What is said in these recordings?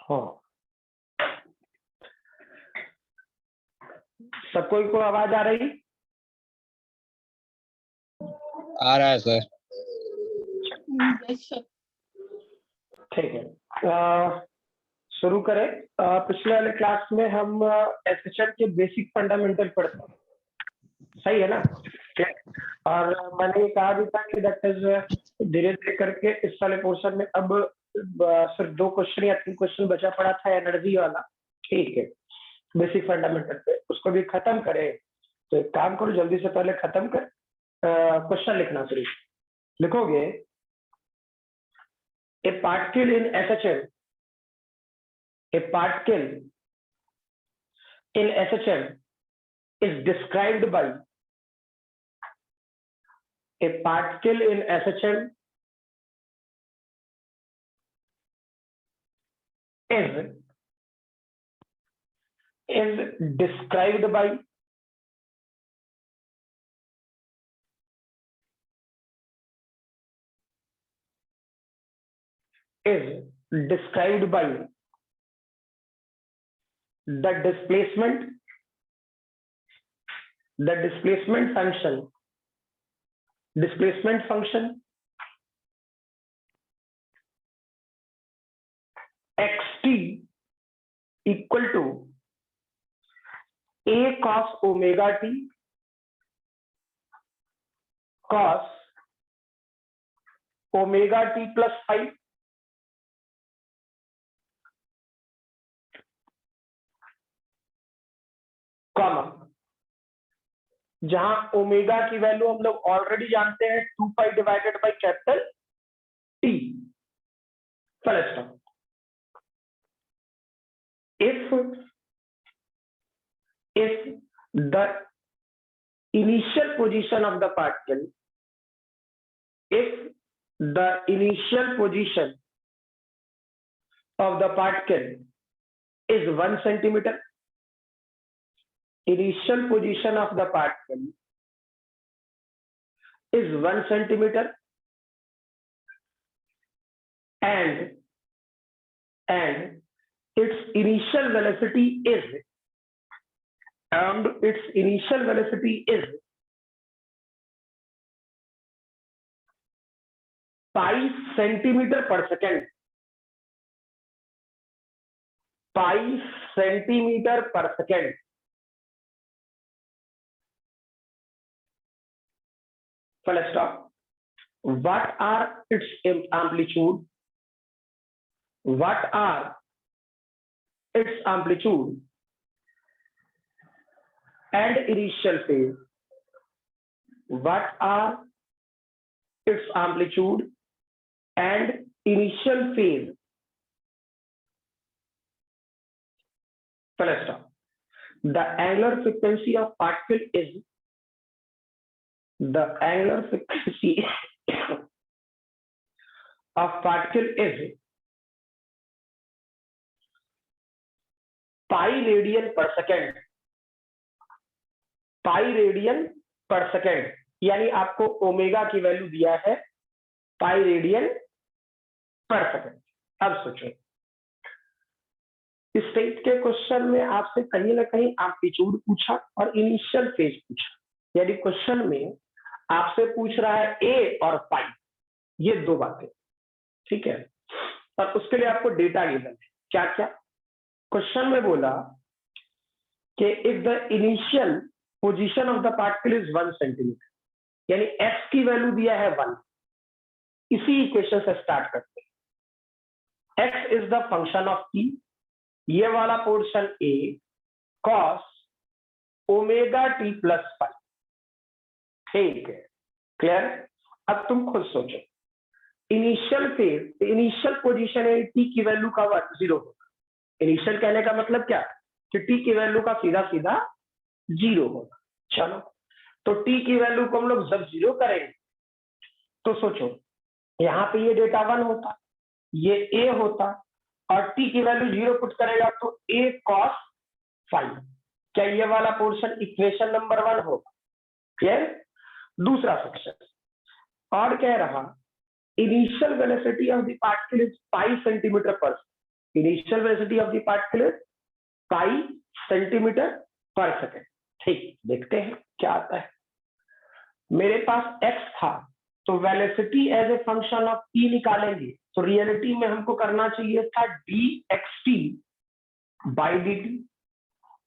हाँ, सब कोई को आवाज आ रही? आ रहा है सर। ठीक है, शुरू करें। पिछले वाले क्लास में हम एसएचएम के बेसिक फंडामेंटल पढ़ते हैं, सही है ना? और मैंने कहा भी था कि दैट इज धीरे धीरे करके इस वाले पोर्शन में अब सिर्फ 2 क्वेश्चन या 3 क्वेश्चन बचा पड़ा था एनर्जी वाला, ठीक है, बेसिक फंडामेंटल पे, उसको भी खत्म करें। तो एक काम करो, जल्दी से पहले खत्म कर क्वेश्चन लिखना शुरू लिखोगे। ए particle in SHM, a particle in SHM is described by a particle in SHM is described by the displacement function xt equal to a cos omega t cos omega t plus 5 comma, जहां omega की value हम लोग already जानते हैं 2 पाई divided by capital T, full stop. if the initial position of the particle, if the initial position of the particle is 1 centimeter, initial position of the particle is 1 centimeter and its initial velocity is 5 centimeter per second, 5 centimeter per second। Full stop। What are its amplitude? What are its amplitude and initial phase? What are its amplitude and initial phase? Full stop। The angular frequency of particle is pi radian per second, pi radian per second, यानी आपको omega की value दिया है pi radian पर second. अब सोचो, इस type के क्वेश्चन में आपसे कहीं ना कहीं एम्पलीट्यूड पूछा और इनिशियल फेज पूछा, यानी क्वेश्चन में आपसे पूछ रहा है ए और पाई, ये दो बातें, ठीक है। और उसके लिए आपको डेटा गिवन है, क्या क्या क्वेश्चन में बोला कि if the initial position of the particle is 1 centimetre, यानी x की वैल्यू दिया है 1, इसी इक्वेशन से स्टार्ट करते हैं। x is the function of t, ये वाला portion a cos omega t plus five, ठीक है, क्लियर। अब तुम खुद सोचो, इनिशियल फेज, इनिशियल पोजीशन है, t की वैल्यू का 0 होगा। इनिशियल कहने का मतलब क्या, कि t की वैल्यू का सीधा सीधा 0 होगा। चलो, तो t की वैल्यू को हम लोग जब 0 करेंगे तो सोचो, यहाँ पे ये डेटा 1 होता, ये a होता, और t की वैल्यू 0 पुट करेगा तो a cos 5, क्या ये वाला पोर्शन इक्वेशन नंबर 1 होगा, क्लियर। दूसरा सेक्शन और कह रहा, initial velocity of the particle is pi centimetre per, initial velocity of the particle is pi centimetre per second. ठीक, देखते हैं क्या आता है। मेरे पास x था, तो velocity as a function of t निकालेंगे, तो रियलिटी में हमको करना चाहिए था dxt बाई dt,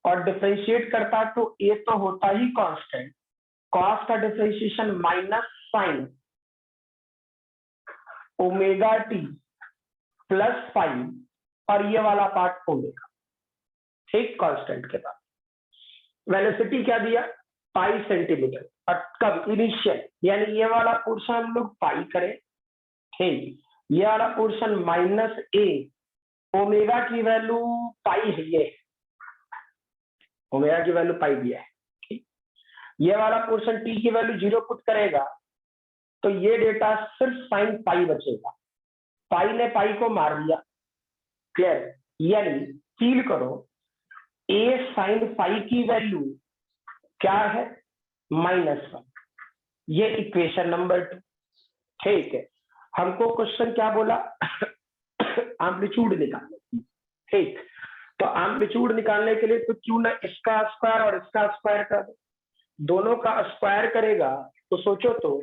और डिफरेंशिएट करता तो a तो होता ही कांस्टेंट, कॉस का differentiation minus sine omega t plus five, और ये वाला पार्ट ओमेगा, ठीक, कांस्टेंट के बाद वेलोसिटी क्या दिया, पाई सेंटीमीटर, और कब, इनिशियल, यानी ये वाला पोर्शन हम लोग पाई करें, ठीक, ये वाला पोर्शन माइनस ए, ओमेगा की वैल्यू पाई है, ये ओमेगा की वैल्यू पाई दिया है, ठीक, ये वाला पोर्शन टी की वैल्यू 0 पुट करेगा तो ये डेटा सिर्फ साइन पाई बचेगा, पाई ने पाई को मार दिया, क्लियर। यानी फील करो, ए साइन पाई की वैल्यू क्या है, -1, ये इक्वेशन नंबर 2, ठीक है। हमको क्वेश्चन क्या बोला, एम्पलीट्यूड निकालने, ठीक, तो एम्पलीट्यूड निकालने के लिए तो क्यों ना इसका स्क्वायर और इसका स्क्वायर कर दो, दोनों का स्क्वायर करेगा तो सोचो, तो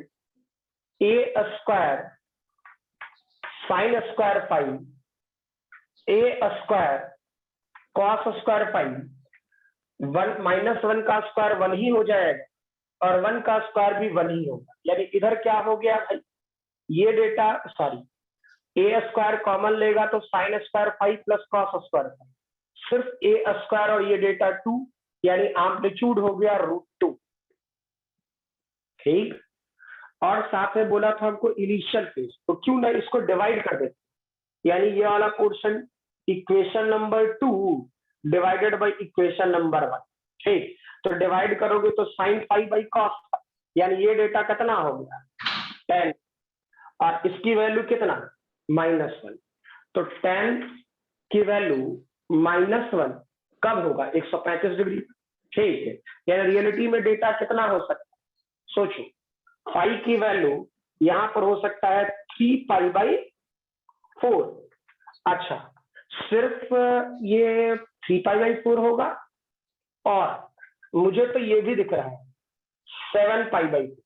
ए स्क्वायर साइन स्क्वायर फाइव, ए स्क्वायर कॉस स्क्वायर फाइव, 1 का स्क्वायर 1 ही हो जाएगा, और 1 का स्क्वायर भी 1 ही होगा, यानी इधर क्या हो गया भाई, ये डेटा, सॉरी, ए स्क्वायर कॉमन लेगा तो sine square 5 plus cos square 5, सिर्फ ए स्क्वायर और ये डेटा 2, यानी एम्पलीट्यूड हो गया √2, ठीक। और साथ में बोला था हमको इनिशियल फेज, तो क्यों ना इसको डिवाइड कर देते, यानी ये वाला portion equation number 2 divided by equation number 1, ठीक, तो डिवाइड करोगे तो साइन 5 बाई कॉस, यानी ये डेटा कितना हो गया 10, और इसकी वैल्यू कितना -1, तो 10 की वैल्यू -1 कब होगा, 135 डिग्री, ठीक है। यानी रियलिटी में डेटा कितना हो सकता है, सोचो, फाई की वैल्यू यहां पर हो सकता है 3 पाई बाई 4, अच्छा, सिर्फ ये 3 पाई बाई 4 होगा, और मुझे तो ये भी दिख रहा है 7 पाई बाई 4,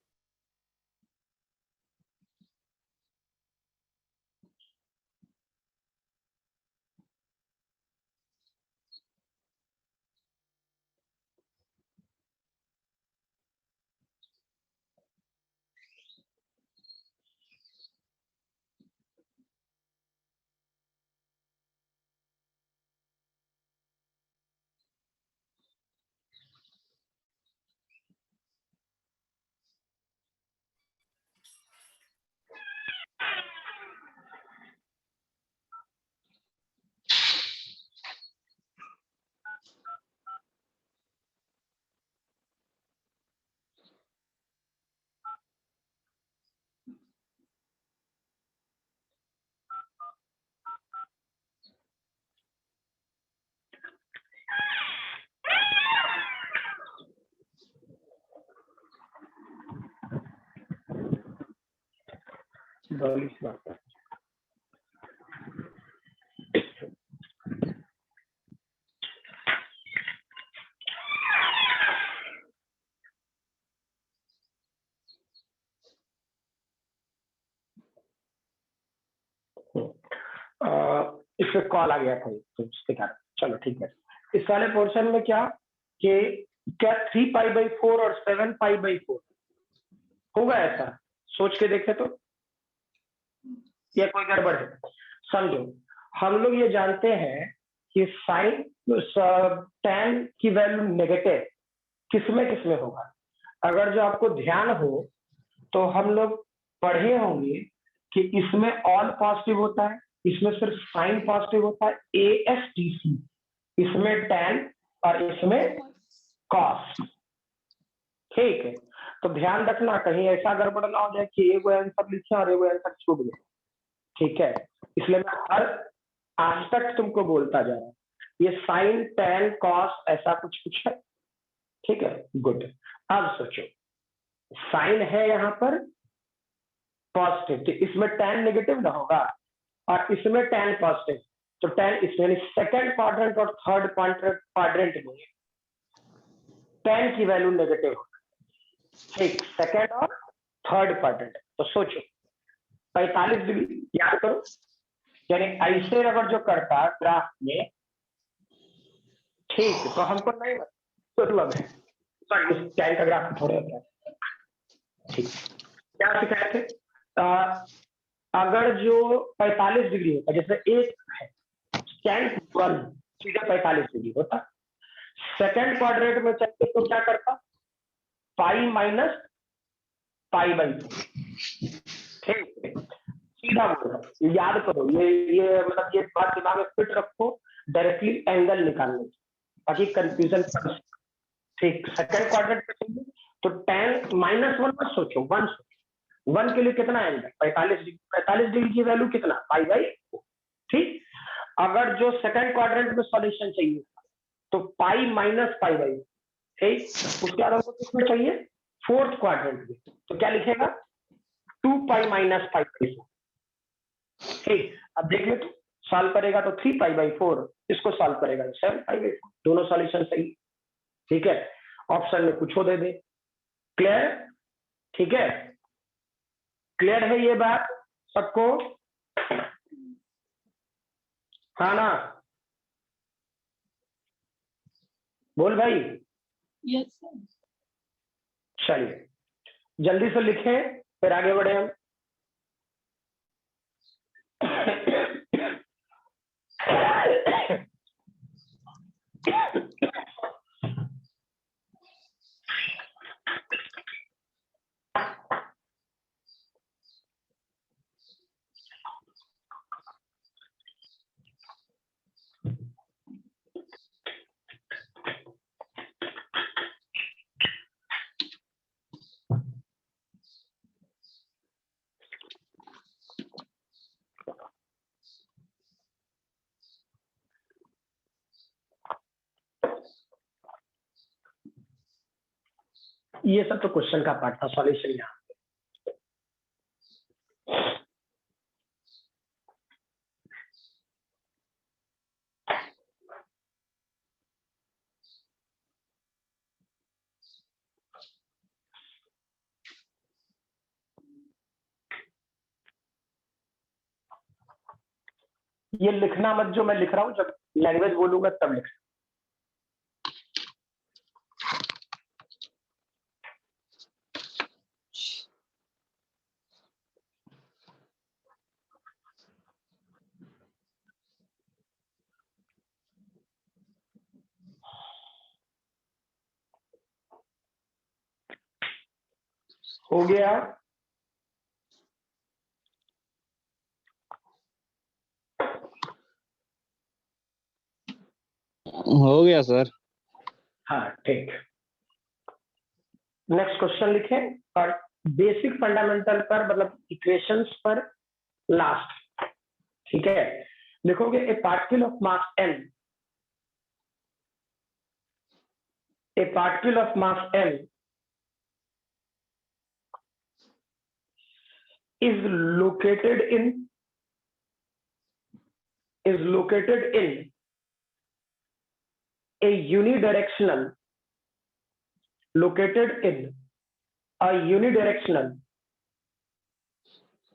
इस पे कॉल आ गया था तो उसके कारण। चलो ठीक है, इस वाले पोर्शन में क्या कि क्या 3π/4 और 7π/4 होगा ऐसा? सोच के देखे तो, या कोई गड़बड़ है? समझो, हम लोग ये जानते हैं कि साइन tan की वैल्यू नेगेटिव किसमें होगा। अगर जो आपको ध्यान हो तो हम लोग पढ़े होंगे कि इसमें ऑल पॉजिटिव होता है, इसमें सिर्फ साइन पॉजिटिव होता है, ASTC, इसमें tan और इसमें cos। ठीक है, तो ध्यान रखना कहीं ऐसा गड़बड़ ना हो जाए कि एक आंसर लिखे और एक आंसर छूट गया। ठीक है, इसलिए मैं हर एस्पेक्ट तुमको बोलता जा रहा हूँ। ये साइन tan cos ऐसा कुछ है। ठीक है, गुड। अब सोचो, साइन है यहाँ पर पॉजिटिव, तो इसमें tan नेगेटिव ना होगा और इसमें tan पॉजिटिव, तो tan इसमें सेकंड क्वाड्रेंट और थर्ड क्वाड्रेंट में tan की वैल्यू नेगेटिव होगा। ठीक, सेकंड और थर्ड क्वाड्रेंट। तो सोचो 45 डिग्री याद करो, यानी ऐसे अगर जो करता ग्राफ में, ठीक, तो हमको नहीं मतलब है, सॉरी tan का ग्राफ थोड़े होता है। ठीक, क्या सिखाए थे? अगर जो 45 डिग्री होता, जैसे एक है tan 1 सीधा 45 डिग्री होता, सेकंड क्वाड्रेंट में चलते तो क्या करता, पाई माइनस π/2। ठीक, सीधा बोलो, याद करो, ये मतलब ये बात दिमाग में फिट रखो, डायरेक्टली एंगल निकालने की, ताकि कंफ्यूजन कम। ठीक, सेकंड क्वाड्रेंट पे चलिए तो tan -1 मत सोचो, 1 सोचो। 1 के लिए कितना एंगल 45 डिग्री, 45 डिग्री की वैल्यू कितना π/4। ठीक, अगर जो सेकंड क्वाड्रेंट में सॉल्यूशन चाहिए तो पाई माइनस π/4। ठीक, उसके बाद हमको किसमें चाहिए, फोर्थ क्वाड्रेंट में, तो क्या लिखेगा 2π - π/4। ठीक, अब देख ले तो, सॉल्व करेगा तो 3π/4, इसको सॉल्व करेगा तो 7π/4, दोनों सॉल्यूशन सही। ठीक है, ऑप्शन में कुछ हो दे दे। क्लियर? ठीक है, क्लियर है ये बात सबको? हाँ ना, बोल भाई। Yes sir. चलिए जल्दी से लिखें फिर आगे बढ़े हम। ये सब तो क्वेश्चन का पार्ट था, सॉल्यूशन यहाँ। ये लिखना मत जो मैं लिख रहा हूं, जब लैंग्वेज बोलूंगा तब लिख। हो गया? हो गया सर। हाँ ठीक, नेक्स्ट क्वेश्चन लिखें और बेसिक फंडामेंटल पर, मतलब इक्वेशंस पर लास्ट। ठीक है, लिखोगे ए particle of mass m, A particle of mass m is located in a unidirectional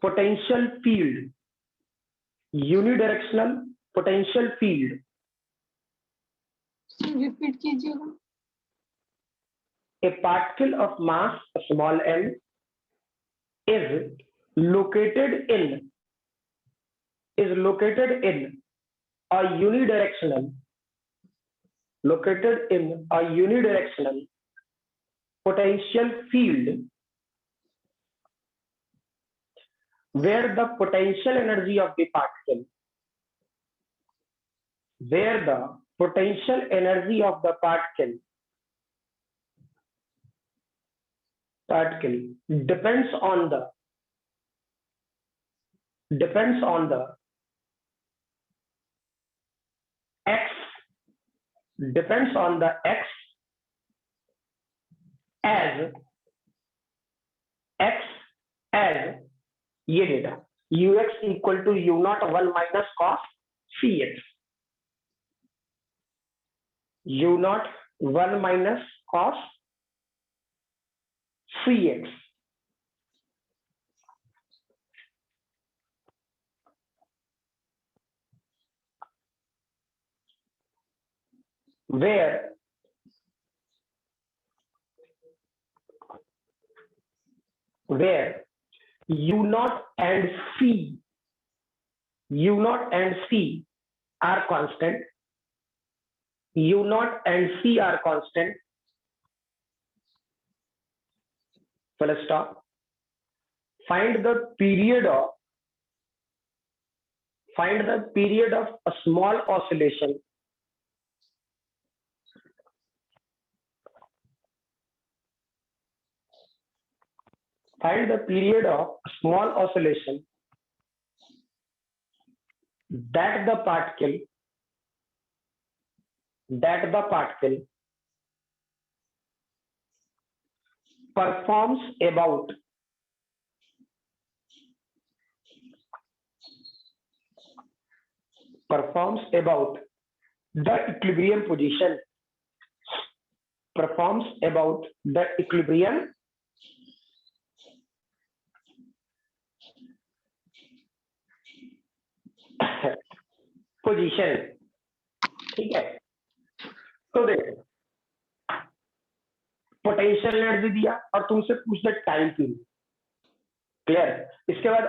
potential field, unidirectional potential field, repeat कीजिएगा। a particle of mass small m is located in a unidirectional potential field where the potential energy of the particle depends on the x as ये डेटा ux equal to u naught 1 minus cos cx, u naught 1 minus cos cx, where u naught and c are constant, full stop. Find the period of a small oscillation that the particle performs about the equilibrium position, ठीक है। तो देखो potential energy दिया और तुमसे पूछना time period, clear. इसके बाद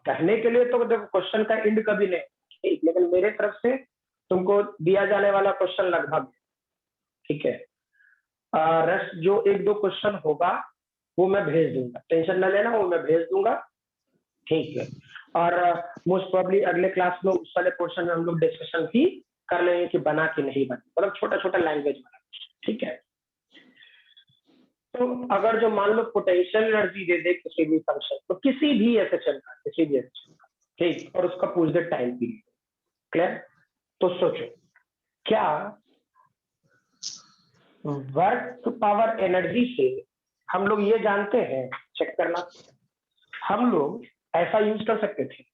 कहने के लिए तो देखो क्वेश्चन का एंड कभी नहीं, ठीक, लेकिन मेरे तरफ से तुमको दिया जाने वाला क्वेश्चन लगभग, ठीक है। रेस्ट जो 1-2 क्वेश्चन होगा वो मैं भेज दूंगा, टेंशन न लेना, वो मैं भेज दूंगा, ठीक है। और मोस्ट प्रोबेबली अगले क्लास में उस वाले पोर्शन में हम लोग डिस्कशन भी कर लेंगे कि बना कि नहीं बना, मतलब छोटा लैंग्वेज बना, ठीक है। तो अगर जो मान लो पोटेंशियल एनर्जी दे दे किसी भी फंक्शन, तो किसी भी एसएचएम का, ठीक, और उसका पूछ दे टाइम पीरियड, क्लियर। तो सोचो क्या वर्क पावर एनर्जी से हम लोग ये जानते हैं, चेक करना, हम लोग ऐसा यूज कर सकते थे,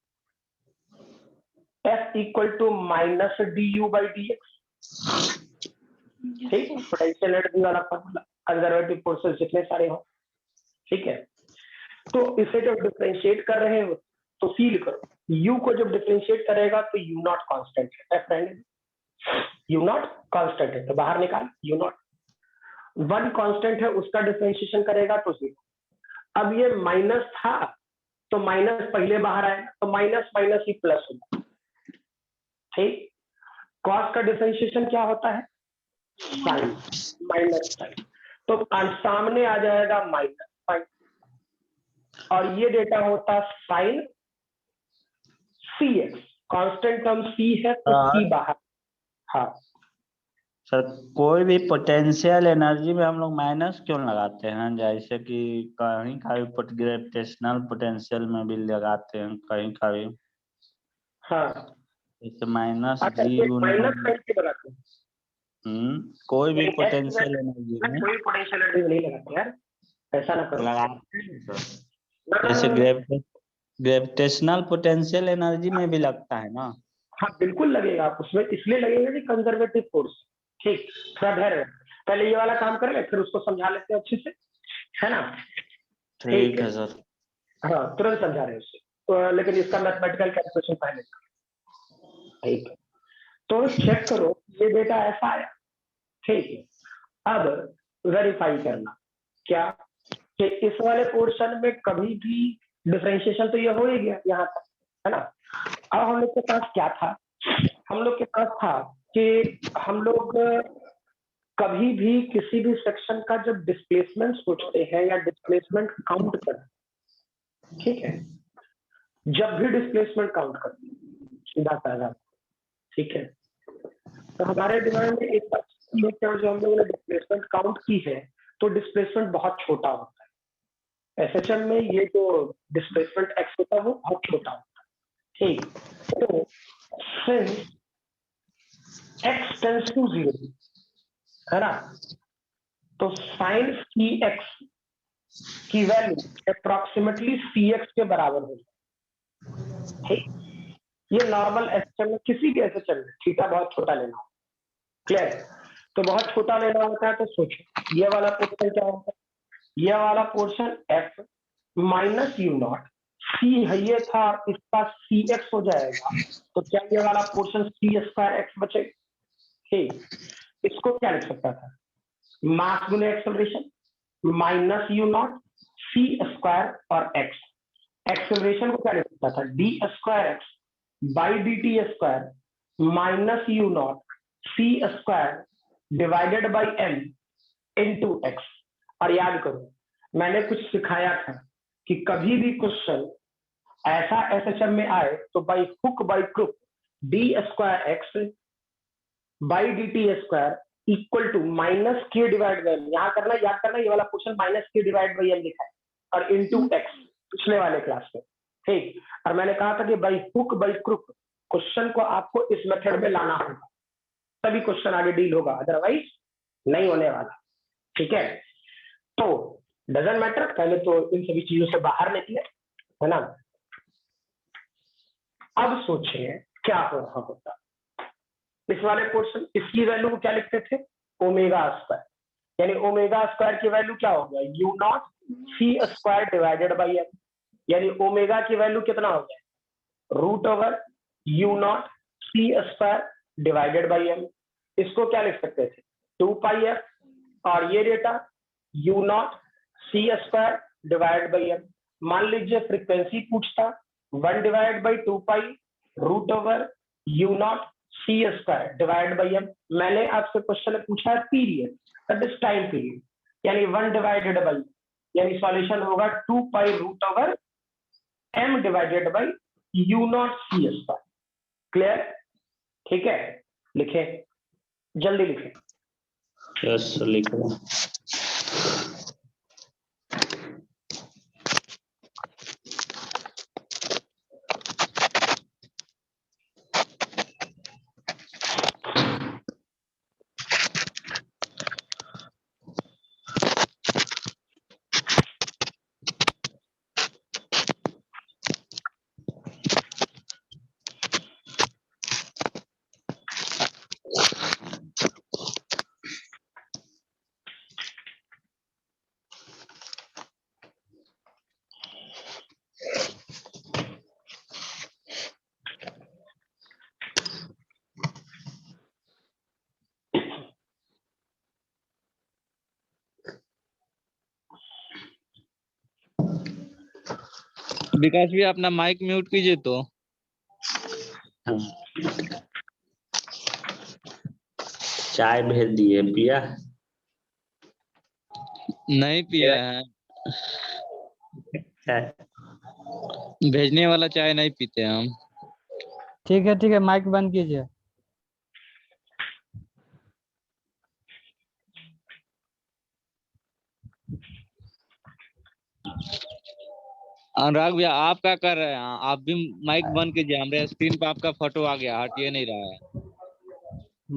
F equal to minus du/dx, ठीक, पोटेंशियल एनर्जी वाला फॉर्मूला, कंजर्वेटिव फोर्सेस जितने सारे हो, ठीक है। तो इसे जब डिफरेंशिएट कर रहे हो तो फील करो, u को जब डिफरेंशिएट करेगा तो u नॉट कांस्टेंट है, F रहने, u नॉट कांस्टेंट है तो बाहर निकाल, u नॉट 1 कांस्टेंट है, उसका डिफरेंशिएशन करेगा तो 0। अब ये माइनस था तो माइनस पहले बाहर आएगा, तो माइनस ही प्लस होगा, ठीक। कॉस का डिफरेंशिएशन क्या होता है, साइन, माइनस साइन, तो सामने आ जाएगा माइनस साइन, और ये डेटा होता sine cx, constant term c है तो c बाहर। हाँ सर, कोई भी पोटेंशियल एनर्जी में हम लोग माइनस क्यों लगाते हैं? जैसे कि कहीं का भी ग्रेविटेशनल पोटेंशियल में भी लगाते हैं, कहीं का भी, हाँ, जैसे माइनस अच्छा, जी माइनस साइन क्यों लगाते हैं? कोई भी पोटेंशियल एनर्जी में कोई पोटेंशियल एनर्जी नहीं लगाते यार, ऐसा ना करो। लगाते हैं सर, जैसे ग्रेविटेशनल पोटेंशियल एनर्जी में भी लगता है ना। हाँ बिल्कुल लगेगा, उसमें इसलिए लगेगा कि कंजर्वेटिव फोर्स, ठीक। थोड़ा धैर्य, पहले ये वाला काम कर ले, फिर उसको समझा लेते हैं अच्छे से, है ना। ठीक है सर। हाँ तुरंत समझा रहे हैं उससे, तो लेकिन इसका मैथमेटिकल कैलकुलेशन पहले, ठीक। तो चेक करो ये डेटा ऐसा आया, ठीक है। अब वेरीफाई करना क्या कि इस वाले पोर्शन में कभी भी डिफरेंशिएशन तो ये हो ही गया यहाँ तक, है ना। अब हम लोग के पास क्या था, हम लोग के पास था कि हम लोग कभी भी किसी भी सेक्शन का जब डिस्प्लेसमेंट सोचते हैं या डिस्प्लेसमेंट काउंट करते हैं, ठीक है, जब भी डिस्प्लेसमेंट काउंट करते हैं सीधा साधा, ठीक है, तो हमारे दिमाग में एक बात जो हम लोगों ने डिस्प्लेसमेंट काउंट की है तो डिस्प्लेसमेंट बहुत छोटा होता है। एसएचएम में ये जो डिस्प्लेसमेंट एक्स होता है वो बहुत छोटा होता है, ठीक। तो सिंस एक्स टेंड्स टू 0, है ना, तो साइन सी एक्स की वैल्यू अप्रोक्सीमेटली सी एक्स के बराबर होगी, ठीक। ये नॉर्मल एसएचएम में किसी भी एसएचएम में थीटा बहुत छोटा लेना होगा, क्लियर। तो बहुत छोटा लेना होता है तो सोचो ये वाला पोर्शन क्या होता है, ये वाला portion F minus you not C है ये था, इसका सी एक्स हो जाएगा, तो क्या ये वाला पोर्शन सी स्क्वायर एक्स बचेगा, ठीक। इसको क्या लिख सकता था, मास गुने acceleration minus you not c square और एक्स, एक्सेलरेशन को क्या लिख सकता था, d square x by d t square minus you not c square divided by m into x. और याद करो मैंने कुछ सिखाया था कि कभी भी क्वेश्चन ऐसा एसएचएम में आए तो by hook by crook d square x by d t square equal to minus k divide by m, यहाँ करना याद करना ये वाला question minus k divide by m लिखा है और इनटू एक्स पिछले वाले क्लास में, ठीक। और मैंने कहा था कि by hook by crook question को आपको इस मेथड में लाना होगा तभी क्वेश्चन आगे डील होगा, अदरवाइज नहीं होने वाला, ठीक है। तो डजंट मैटर, पहले तो इन सभी चीजों से बाहर निकले, है ना। अब सोचिए क्या हो रहा होता, इस वाले पोर्शन इसकी वैल्यू को क्या लिखते थे, ओमेगा स्क्वायर, यानी ओमेगा स्क्वायर की वैल्यू क्या हो गया, u not c square divided by m, यानी ओमेगा की वैल्यू कितना हो गया, root over u not c square divided by m. इसको क्या लिख सकते थे, 2 पाई एफ, और ये data u not c square divide by m. मान लीजिए फ्रीक्वेंसी पूछता 1 divide by 2 pi root over u not c square divide by m. मैंने आपसे क्वेश्चन में पूछा है period, that is time period, यानी 1 डिवाइडेड बाई, यानी सॉल्यूशन होगा 2 pi root over m divided by u not c square. Clear, ठीक है, लिखे, जल्दी लिखे। यस लिखो। विकास भी अपना माइक म्यूट कीजिए तो। चाय भेज दिए, पिया? नहीं पिया है, चाय भेजने वाला चाय नहीं पीते हम। ठीक है माइक बंद कीजिए। अनुराग भैया आप क्या कर रहे हैं, आप भी माइक बंद कीजिए, हमारे स्क्रीन पे आपका फोटो आ गया, हटिए नहीं रहा है।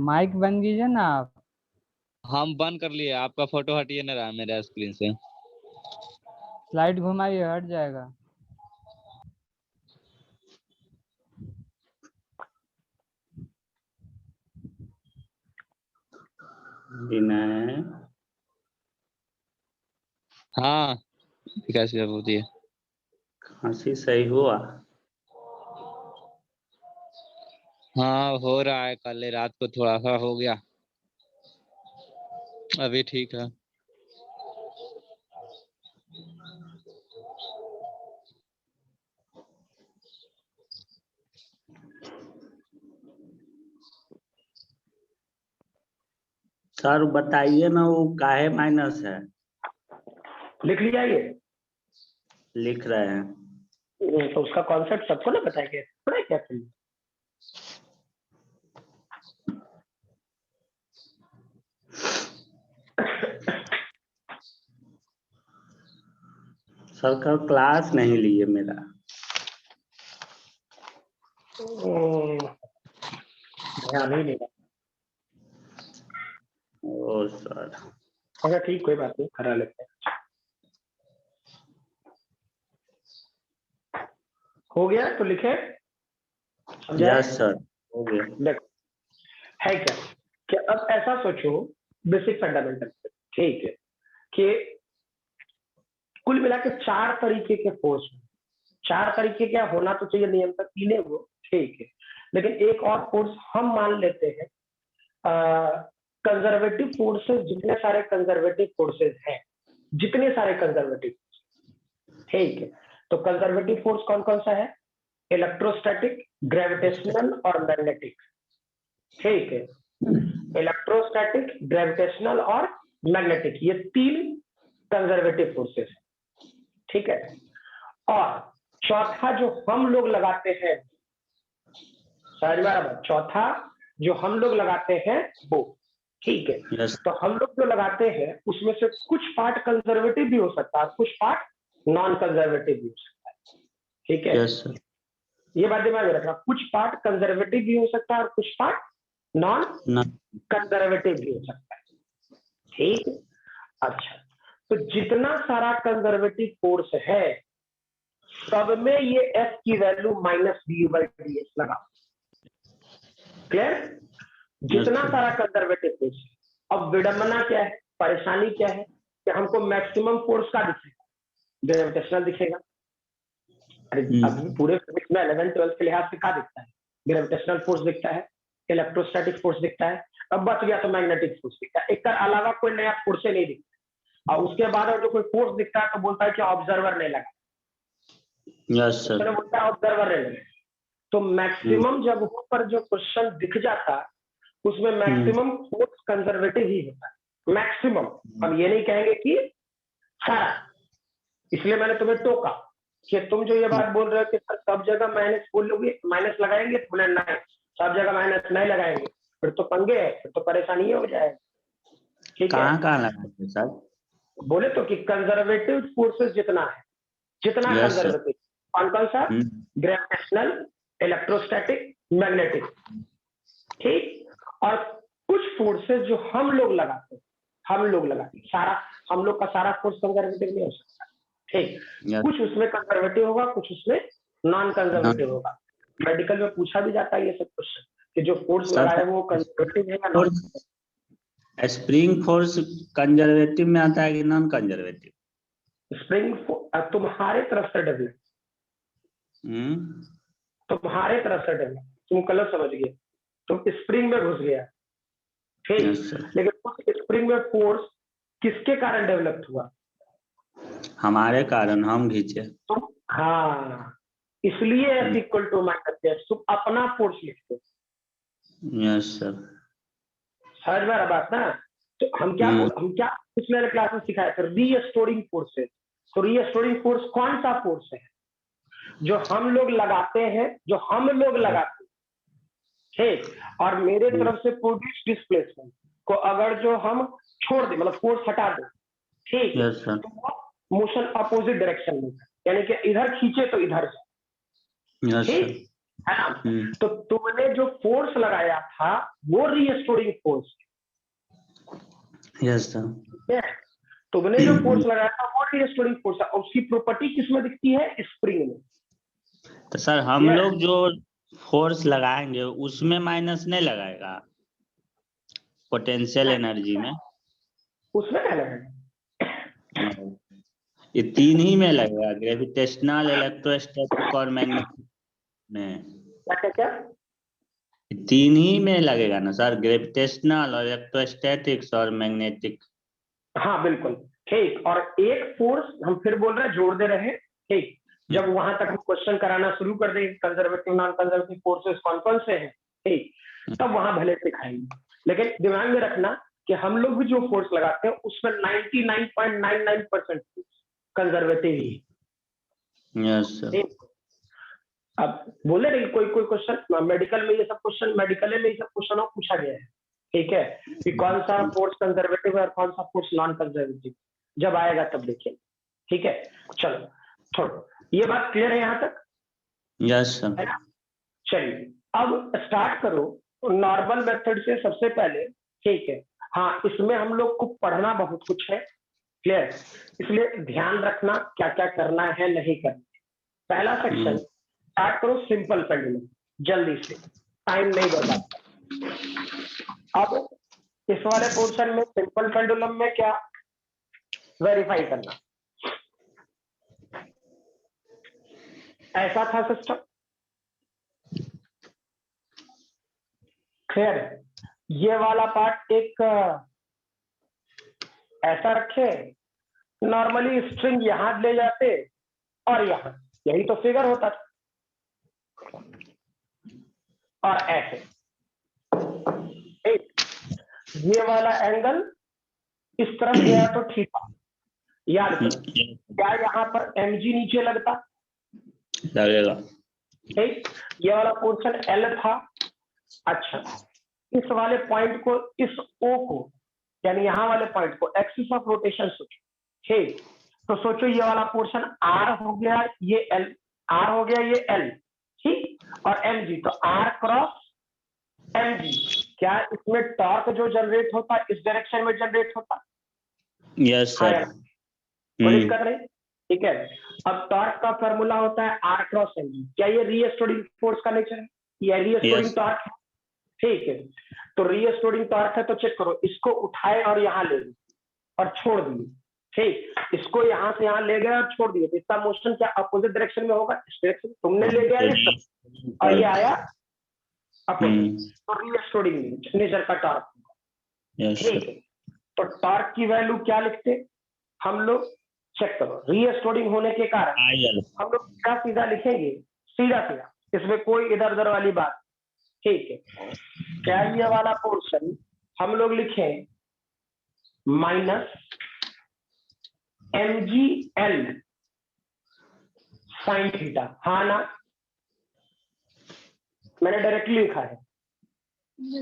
माइक बंद कीजिए ना आप। हम बंद कर लिए, आपका फोटो हटिए नहीं रहा है मेरे स्क्रीन से। स्लाइड घुमाइए, हट जाएगा। विनय, हाँ विकास भैया बोलिए। खांसी सही हुआ? हाँ हो रहा है, कल रात को थोड़ा सा हो गया, अभी ठीक है। सर बताइए ना वो काहे माइनस है, लिख लिया ये? लिख रहे हैं। तो उसका कॉन्सेप्ट सबको ना पता है क्या, पता है क्या तुम? सर का क्लास नहीं लिए मेरा। ध्यान ही नहीं रहा। ओ सर अच्छा ठीक, कोई बात नहीं, करा लेते हैं। हो गया तो लिखे, समझाए? यस सर हो गया। देखो है क्या कि अब ऐसा सोचो, बेसिक फंडामेंटल, ठीक है, कि कुल मिला के 4 तरीके के फोर्स, 4 तरीके क्या होना तो चाहिए, नियम तक 3 है वो, ठीक है, लेकिन एक और फोर्स हम मान लेते हैं। कंजर्वेटिव फोर्सेस, जितने सारे कंजर्वेटिव फोर्सेस हैं, जितने सारे कंजर्वेटिव, ठीक है, तो कंजर्वेटिव फोर्स कौन कौन सा है? इलेक्ट्रोस्टैटिक, ग्रेविटेशनल और मैग्नेटिक, ठीक है, इलेक्ट्रोस्टैटिक, ग्रेविटेशनल और मैग्नेटिक, ये 3 कंजर्वेटिव फोर्सेस है, ठीक है। और चौथा जो हम लोग लगाते हैं, समझ में आ रहा है? चौथा जो हम लोग लगाते हैं वो, ठीक है, यस तो हम लोग जो लगाते हैं उसमें से कुछ पार्ट कंजर्वेटिव भी हो सकता है, कुछ पार्ट नॉन कंजर्वेटिव भी हो सकता है, ठीक है। Yes sir. ये बात दिमाग में रखना, कुछ पार्ट कंजर्वेटिव भी हो सकता है और कुछ पार्ट नॉन ना कंजर्वेटिव भी हो सकता है, ठीक है। अच्छा, तो जितना सारा कंजर्वेटिव फोर्स है सब में ये एफ की वैल्यू -d/dx लगा, क्लियर? जितना सर। सारा कंजर्वेटिव फोर्स है। अब विडंबना क्या है, परेशानी क्या है कि हमको मैक्सिमम फोर्स का दिखेगा, ग्रेविटेशनल दिखेगा। अरे अभी पूरे फिजिक्स में 11th 12th के लिहाज से क्या दिखता है? ग्रेविटेशनल फोर्स दिखता है, इलेक्ट्रोस्टैटिक फोर्स दिखता है, अब बच गया तो मैग्नेटिक फोर्स दिखता है, एक अलावा कोई नया फोर्स नहीं दिखता। और उसके बाद जो कोई फोर्स दिखता है तो बोलता है कि ऑब्जर्वर नहीं लगा, यस सर। बोलता है ऑब्जर्वर नहीं लगा। तो मैक्सिमम जगहों पर जो क्वेश्चन दिख जाता उसमें मैक्सिमम फोर्स कंजर्वेटिव ही होता है, मैक्सिमम। हम ये नहीं कहेंगे कि सारा, इसलिए मैंने तुम्हें टोका कि तुम जो ये बात बोल रहे हो कि सब जगह माइनस बोलोगे, माइनस लगाएंगे, तो बोले नहीं, सब जगह माइनस नहीं लगाएंगे, फिर तो पंगे है, फिर तो परेशानी हो जाएगी, ठीक है। कहाँ कहाँ लगाते सर? बोले तो कि कंजर्वेटिव फोर्सेस जितना है, जितना यस सर। कंजर्वेटिव, कौन कौन सा? ग्रेविटेशनल, इलेक्ट्रोस्टैटिक, मैग्नेटिक, ठीक। और कुछ फोर्सेस जो हम लोग लगाते हैं, हम लोग लगाते हैं, सारा हम लोग का सारा फोर्स कंजर्वेटिव नहीं हो सकता, ठीक। कुछ उसमें कंजर्वेटिव होगा, कुछ उसमें नॉन कंजर्वेटिव होगा। मेडिकल में पूछा भी जाता है ये सब क्वेश्चन कि जो फोर्स लगाए वो कंजर्वेटिव है या नॉन। स्प्रिंग फोर्स कंजर्वेटिव में आता है कि नॉन कंजर्वेटिव? स्प्रिंग तुम्हारे तरफ से डेवलप, तुम्हारे तरफ से डेवलप, तुम गलत समझ गए, तुम स्प्रिंग में घुस गया, ठीक। लेकिन उस स्प्रिंग में फोर्स किसके कारण डेवलप हुआ? हमारे कारण, हम खींचे। तुम, हाँ, इसलिए F इक्वल टू -f, तुम अपना फोर्स लिखते हो। Yes sir. समझ में आ रहा बात ना? तो हम क्या पिछले क्लास में सिखाया था? रीस्टोरिंग फोर्स है। तो रीस्टोरिंग फोर्स कौन सा फोर्स है? जो हम लोग लगाते हैं, जो हम लोग लगाते हैं, ठीक। और मेरे तरफ से प्रोड्यूस डिस्प्लेसमेंट को अगर जो हम छोड़ दे, मतलब फोर्स हटा दे, ठीक, यस सर। तो वो मोशन अपोजिट डायरेक्शन में, यानी कि इधर खींचे तो इधर जाए, यस ठीक सर। है ना? तो तुमने जो फोर्स लगाया था वो रीस्टोरिंग फोर्स, यस सर। तुमने जो फोर्स लगाया था वो रीस्टोरिंग फोर्स है, और उसकी प्रॉपर्टी किसमें दिखती है? स्प्रिंग में। तो सर हम लोग जो फोर्स लगाएंगे उसमें माइनस नहीं लगाएगा पोटेंशियल एनर्जी में? उसमें क्या लगेगा? ये 3 ही में लगेगा, ग्रेविटेशनल, इलेक्ट्रोस्टैटिक और मैग्नेटिक में। क्या क्या क्या? तीन ही में लगेगा ना सर, ग्रेविटेशनल और इलेक्ट्रोस्टैटिक्स और मैग्नेटिक। हाँ बिल्कुल ठीक। और एक फोर्स हम फिर बोल रहे हैं, जोड़ दे रहे हैं, ठीक। जब वहां तक हम क्वेश्चन कराना शुरू कर देंगे कंजर्वेटिव नॉन कंजर्वेटिव फोर्सेस कौन कौन से हैं, ठीक, तब वहां भले सिखाएंगे। लेकिन दिमाग में रखना कि हम लोग भी जो फोर्स लगाते हैं उसमें 99.99% कंजर्वेटिव ही है। Yes sir. ठीक। अब बोले नहीं कोई कोई क्वेश्चन मेडिकल में, ये सब क्वेश्चन मेडिकल में ये सब क्वेश्चन पूछा गया है, ठीक है, कि कौन सा फोर्स कंजर्वेटिव है और कौन सा फोर्स नॉन कंजर्वेटिव, जब आएगा तब देखिए, ठीक है। चलो छोड़ो, ये बात क्लियर है यहाँ तक? Yes sir. है ना? चलिए अब स्टार्ट करो नॉर्मल मेथड से सबसे पहले, ठीक है। हाँ इसमें हम लोग को पढ़ना बहुत कुछ है, क्लियर, इसलिए ध्यान रखना क्या क्या करना है नहीं करना। पहला सेक्शन स्टार्ट करो सिंपल पेंडुलम, जल्दी से, टाइम नहीं बर्बाद। अब इस वाले पोर्शन में सिंपल पेंडुलम में क्या वेरीफाई करना, ऐसा था सिस्टम, क्लियर है? ये वाला पार्ट एक ऐसा रखे, नॉर्मली स्ट्रिंग यहां ले जाते और यहां, यही तो फिगर होता था, और ऐसे, ठीक। ये वाला एंगल इस तरफ गया तो ठीक है, याद करो क्या यहाँ पर mg नीचे लगता, लगेगा। ठीक। ये वाला पोर्शन L था, अच्छा इस वाले पॉइंट को, इस O को, यानी यहाँ वाले पॉइंट को एक्सिस ऑफ रोटेशन सोचो, ठीक। तो सोचो ये वाला पोर्शन R हो गया, ये L, R हो गया ये L, ठीक, और mg, तो R क्रॉस mg, क्या इसमें टॉर्क जो जनरेट होता है इस डायरेक्शन में जनरेट होता? Yes sir. कोई दिक्कत नहीं, ठीक है। अब टॉर्क का फॉर्मूला होता है R क्रॉस mg, क्या ये रीस्टोरिंग फोर्स का नेचर है? ये रीस्टोरिंग Yes. टॉर्क है, ठीक है। तो रीस्टोरिंग टॉर्क है तो चेक करो, इसको उठाए और यहाँ ले गए और छोड़ दिए, ठीक, इसको यहाँ से यहाँ ले गए और छोड़ दिए, तो इसका मोशन क्या अपोजिट डायरेक्शन में होगा? इस डायरेक्शन, तुमने ले गया इस तरफ और ये आया अपोजिट, तो रीस्टोरिंग नेचर का टॉर्क, यस ठीक है। तो टॉर्क की वैल्यू क्या लिखते हम लोग, चेक करो, रीस्टोरिंग होने के कारण हम लोग क्या सीधा लिखेंगे, सीधा सीधा, इसमें कोई इधर उधर वाली बात, ठीक है। क्या ये वाला पोर्शन हम लोग लिखें माइनस mgl साइन थीटा, हाँ ना, मैंने डायरेक्टली लिखा है।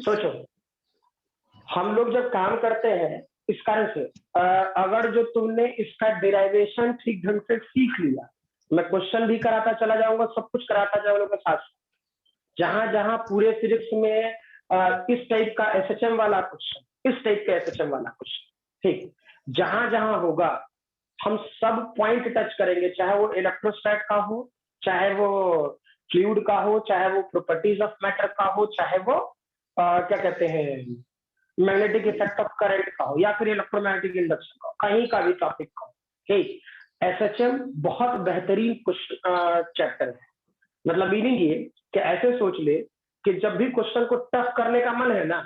सोचो हम लोग जब काम करते हैं इस कारण से, अगर जो तुमने इसका डिराइवेशन ठीक ढंग से सीख लिया, मैं क्वेश्चन भी कराता चला जाऊंगा, सब कुछ कराता जाऊंगा साथ, जहां जहां पूरे फिजिक्स में इस टाइप का एसएचएम वाला क्वेश्चन, इस टाइप का एसएचएम वाला क्वेश्चन, ठीक, जहां जहां होगा हम सब पॉइंट टच करेंगे, चाहे वो इलेक्ट्रोस्टैट का हो, चाहे वो फ्लूइड का हो, चाहे वो प्रॉपर्टीज ऑफ मैटर का हो, चाहे वो क्या कहते हैं मैग्नेटिक इफेक्ट ऑफ करंट का हो, या फिर इलेक्ट्रोमैग्नेटिक इंडक्शन का हो, कहीं का भी टॉपिक का हो, ठीक। एसएचएम बहुत बेहतरीन चैप्टर है, मतलब मीनिंग ये कि ऐसे सोच ले कि जब भी क्वेश्चन को टफ करने का मन है ना,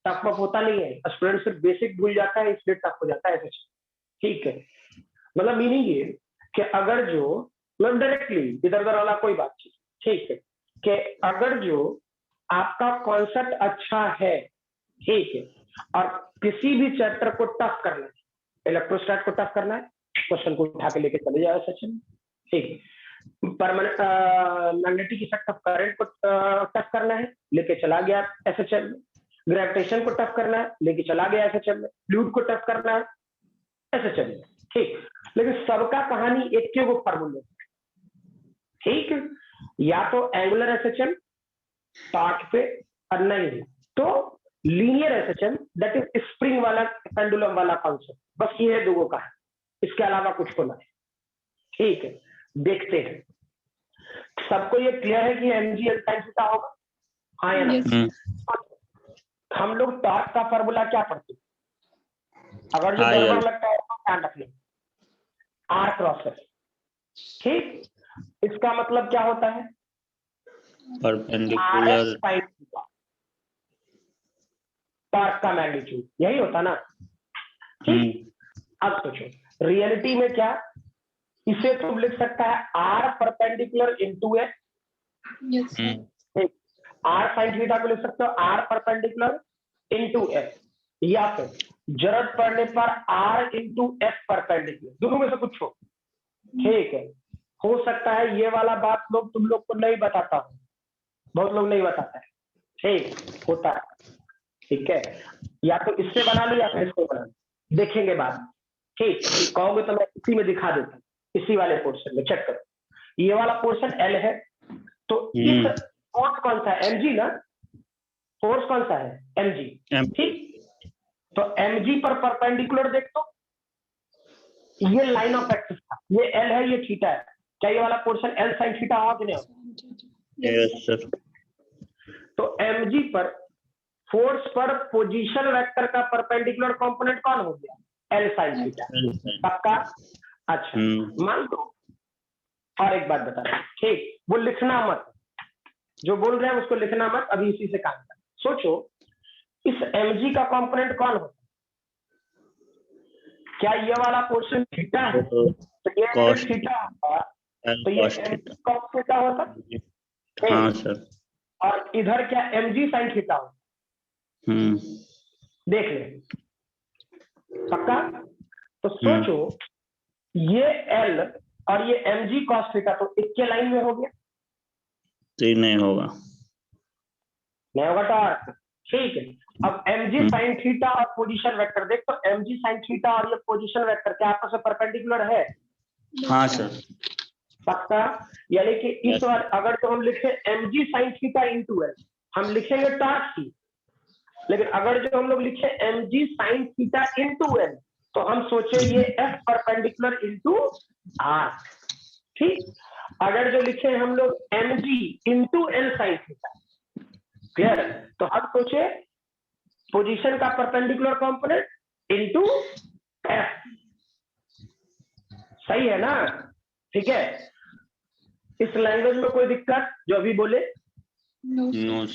टफ होता नहीं है, स्टूडेंट सिर्फ बेसिक भूल जाता है इसलिए टफ हो जाता है एसएचएम, ठीक है। मतलब मीनिंग ये कि अगर जो, मतलब डायरेक्टली इधर उधर वाला कोई बात नहीं, ठीक है, कि अगर जो आपका कॉन्सेप्ट अच्छा है, ठीक है, और किसी भी चैप्टर को टफ करना है, इलेक्ट्रोस्टैट को टफ करना है, क्वेश्चन को उठा के लेके चले जाओ सेक्शन, ठीक। Permanent magnetic effect of current को टफ करना है, लेके चला गया एसएचएम में, ग्रेविटेशन को टफ करना है, लेके चला गया एसएचएम में, फ्लूइड को टफ करना है एसएचएम में, ठीक। लेकिन सबका कहानी एक के वो फार्मूले, ठीक, या तो एंगुलर एसएचएम टॉर्क पे, और नहीं तो linear SHM, that is spring वाला पेंडुलम वाला कॉन्सेप्ट, बस ये दो का है, इसके अलावा कुछ को नहीं, ठीक है। देखते हैं सबको ये क्लियर है कि mgl टाइम थीटा होगा, हाँ या ना? हम लोग टॉर्क का फार्मूला क्या पढ़ते हैं, अगर जो गड़बड़ लगता है तो ध्यान रख लें, R क्रॉस, ठीक। इसका मतलब क्या होता है, परपेंडिकुलर sin थीटा, टॉर्क का मैग्नीट्यूड यही होता ना। ठीक, अब सोचो रियलिटी में क्या, इसे तुम लिख सकता है r perpendicular into s, r sine theta को लिख सकते हो आर परपेंडिकुलर इंटू एस, या फिर जरूरत पड़ने पर आर इंटू एस परपेंडिकुलर, दोनों में से कुछ हो। ठीक है, हो सकता है ये वाला बात लोग तुम लोग को नहीं बताता हो, बहुत लोग नहीं बताते हैं। ठीक होता है, ठीक है, या तो इससे बना लो या फिर इससे बना लो, देखेंगे बात। ठीक, कहोगे तो मैं इसी में दिखा देता हूँ, इसी वाले पोर्शन में चेक करो, ये वाला पोर्शन एल है, तो इस फोर्स कौन सा है, एमजी ना, फोर्स कौन सा है, एमजी। ठीक, तो एमजी पर परपेंडिकुलर देख तो ये लाइन ऑफ एक्सिस था, ये एल है, ये थीटा है, क्या ये वाला पोर्शन एल साइन थीटा होगा कि नहीं होगा? Yes sir. तो एमजी पर फोर्स पर पोजीशन वेक्टर का परपेंडिकुलर कंपोनेंट कौन हो गया, एल साइन थीटा। पक्का? अच्छा, मान लो और एक बात बता रहा हूं, ठीक, वो लिखना मत, जो बोल रहे हैं उसको लिखना मत, अभी इसी से काम कर। सोचो इस mg का कंपोनेंट कौन होता है, क्या ये वाला पोर्शन थीटा है, तो ये थीटा होता, तो ये mg cos थीटा होता। हाँ सर। और इधर क्या mg sin थीटा होता, देख ले। पक्का? तो सोचो ये l और ये mg cos थीटा तो एक के लाइन में हो गया, तो नहीं होगा, नहीं होगा टॉर्क। ठीक है, अब mg sin थीटा और पोजीशन वेक्टर देख, तो mg sin थीटा और ये पोजीशन वेक्टर क्या आपस में परपेंडिकुलर है? हाँ सर। पक्का? यानी कि इस बार अगर तो हम लिखे mg sin theta into L, हम लिखेंगे टॉर्क की, लेकिन अगर जो हम लोग लिखे mg sin theta into L, तो हम सोचे ये f परपेंडिकुलर इंटू आर। ठीक, अगर जो लिखे हम लोग mg into L sine theta, clear, तो हम सोचे पोजीशन का परपेंडिकुलर कंपोनेंट इंटू एफ, सही है ना? ठीक है, इस लैंग्वेज में कोई दिक्कत जो अभी बोले? नो।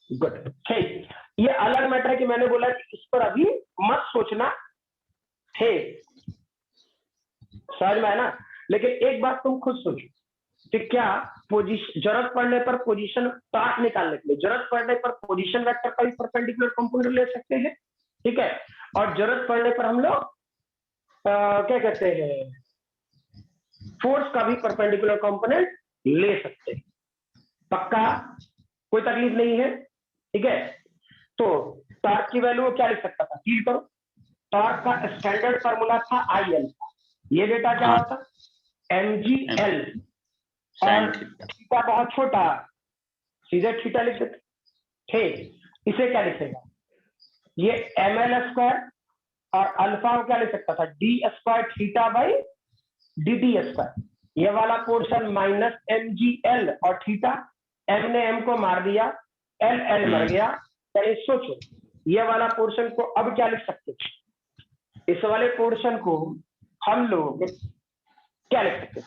गुड। ठीक, ये अलग मैटर है कि मैंने बोला कि इस पर अभी मत सोचना, ठीक, समझ में है ना? लेकिन एक बात तुम खुद सोचो कि क्या पोजीशन, जरूरत पड़ने पर पोजीशन टॉर्क निकालने के लिए जरूरत पड़ने पर पोजीशन वेक्टर का भी परपेंडिकुलर कंपोनेंट ले सकते हैं, ठीक है, और जरूरत पड़ने पर हम लोग क्या कहते हैं, फोर्स का भी परपेंडिकुलर कंपोनेंट ले सकते हैं। पक्का? कोई तकलीफ नहीं है? ठीक है, तो टॉर्क की वैल्यू क्या लिख सकता था, फील करो, टॉर्क का स्टैंडर्ड फार्मूला था आई एल, ये डेटा क्या होता, mg l, और थीटा बहुत छोटा, सीधे थीटा लिख देते। ठीक, इसे क्या लिखेगा, ये ml स्क्वायर, और अल्फा को क्या लिख सकता था, d square theta by d t square, ये वाला पोर्शन माइनस mgl और थीटा, m ने m को मार दिया, l मर गया। चलिए सोचो ये वाला पोर्शन को अब क्या लिख सकते, इस वाले पोर्शन को हम लोग क्या लिख सकते,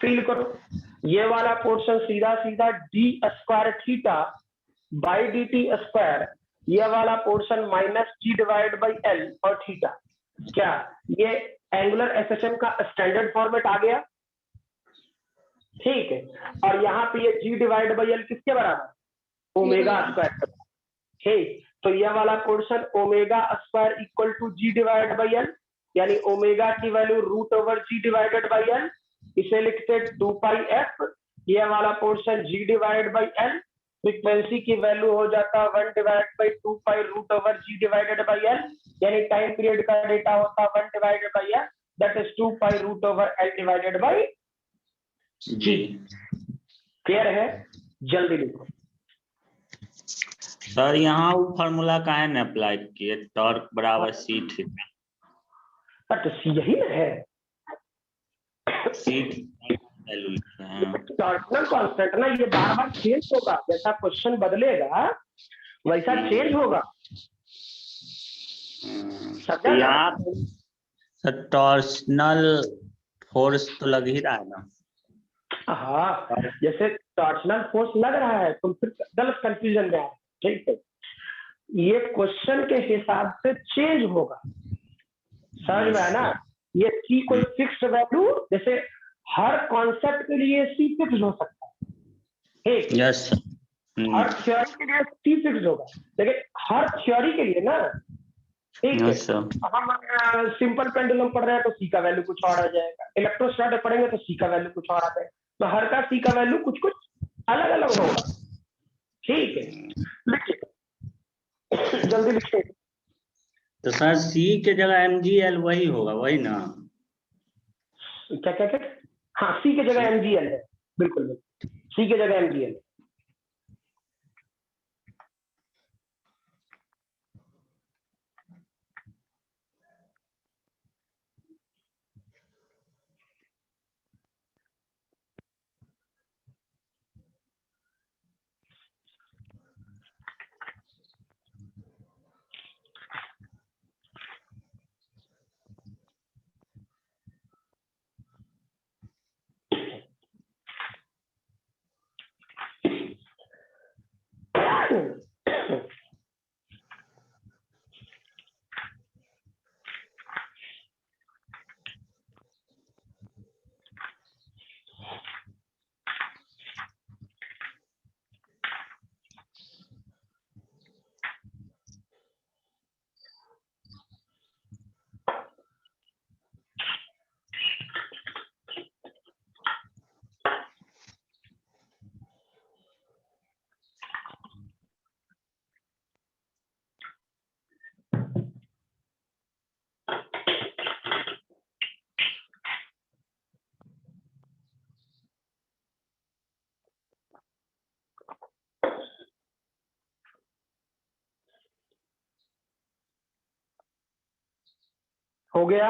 फील करो, ये वाला पोर्शन सीधा सीधा d square theta by d t square, ये वाला portion minus g divide by l और थीटा, क्या ये एंगुलर एसएचएम का स्टैंडर्ड फॉर्मेट आ गया? ठीक है, और यहाँ पे ये जी डिवाइड बाई एल किसके बराबर, ओमेगा स्क्वायर। ठीक, तो ये वाला portion omega square equal to g divide by l, यानी ओमेगा की value root over g divided by l, इसे लिखते 2 पाई एफ, ये वाला portion g divide by l, frequency की वैल्यू हो जाता 1 divide by 2 pi root over g divided by l, यानी टाइम पीरियड का डेटा होता 1 divided by l, that is 2 pi root over l divided by g. Clear है? जल्दी लिखो sir, यहाँ वो फार्मूला का है ना अप्लाई किए, टॉर्क बराबर सी थीटा, तो यही है सी वैल्यू लिखे हैं। टॉर्शनल कांस्टेंट ना, ये बार बार चेंज होगा, जैसा क्वेश्चन बदलेगा वैसा चेंज होगा। यहाँ सर टॉर्शनल फोर्स तो लग ही रहा है ना। हाँ, जैसे टॉर्शनल फोर्स लग रहा है, तुम फिर गलत कंफ्यूजन में आ, ठीक है। ये क्वेश्चन के हिसाब से चेंज होगा, समझ में आया ना। ये सी कोई फिक्स्ड वैल्यू, जैसे हर कॉन्सेप्ट के लिए सी फिक्स हो सकता है, ठीक। यस हर थ्योरी के लिए सी फिक्स होगा, लेकिन हर थ्योरी के लिए ना, ठीक है। Yes sir. हम सिंपल पेंडुलम पढ़ रहे हैं तो सी का वैल्यू कुछ और आ जाएगा, इलेक्ट्रोस्टैटिक पढ़ेंगे तो सी का वैल्यू कुछ और आता है, तो हर का सी का वैल्यू कुछ कुछ अलग अलग होगा, ठीक है। लिखिए जल्दी लिखिए। तो सर सी के जगह MGL वही होगा, वही ना? क्या क्या क्या? हाँ, सी के जगह MGL है, बिल्कुल बिल्कुल, सी के जगह MGL। हो गया?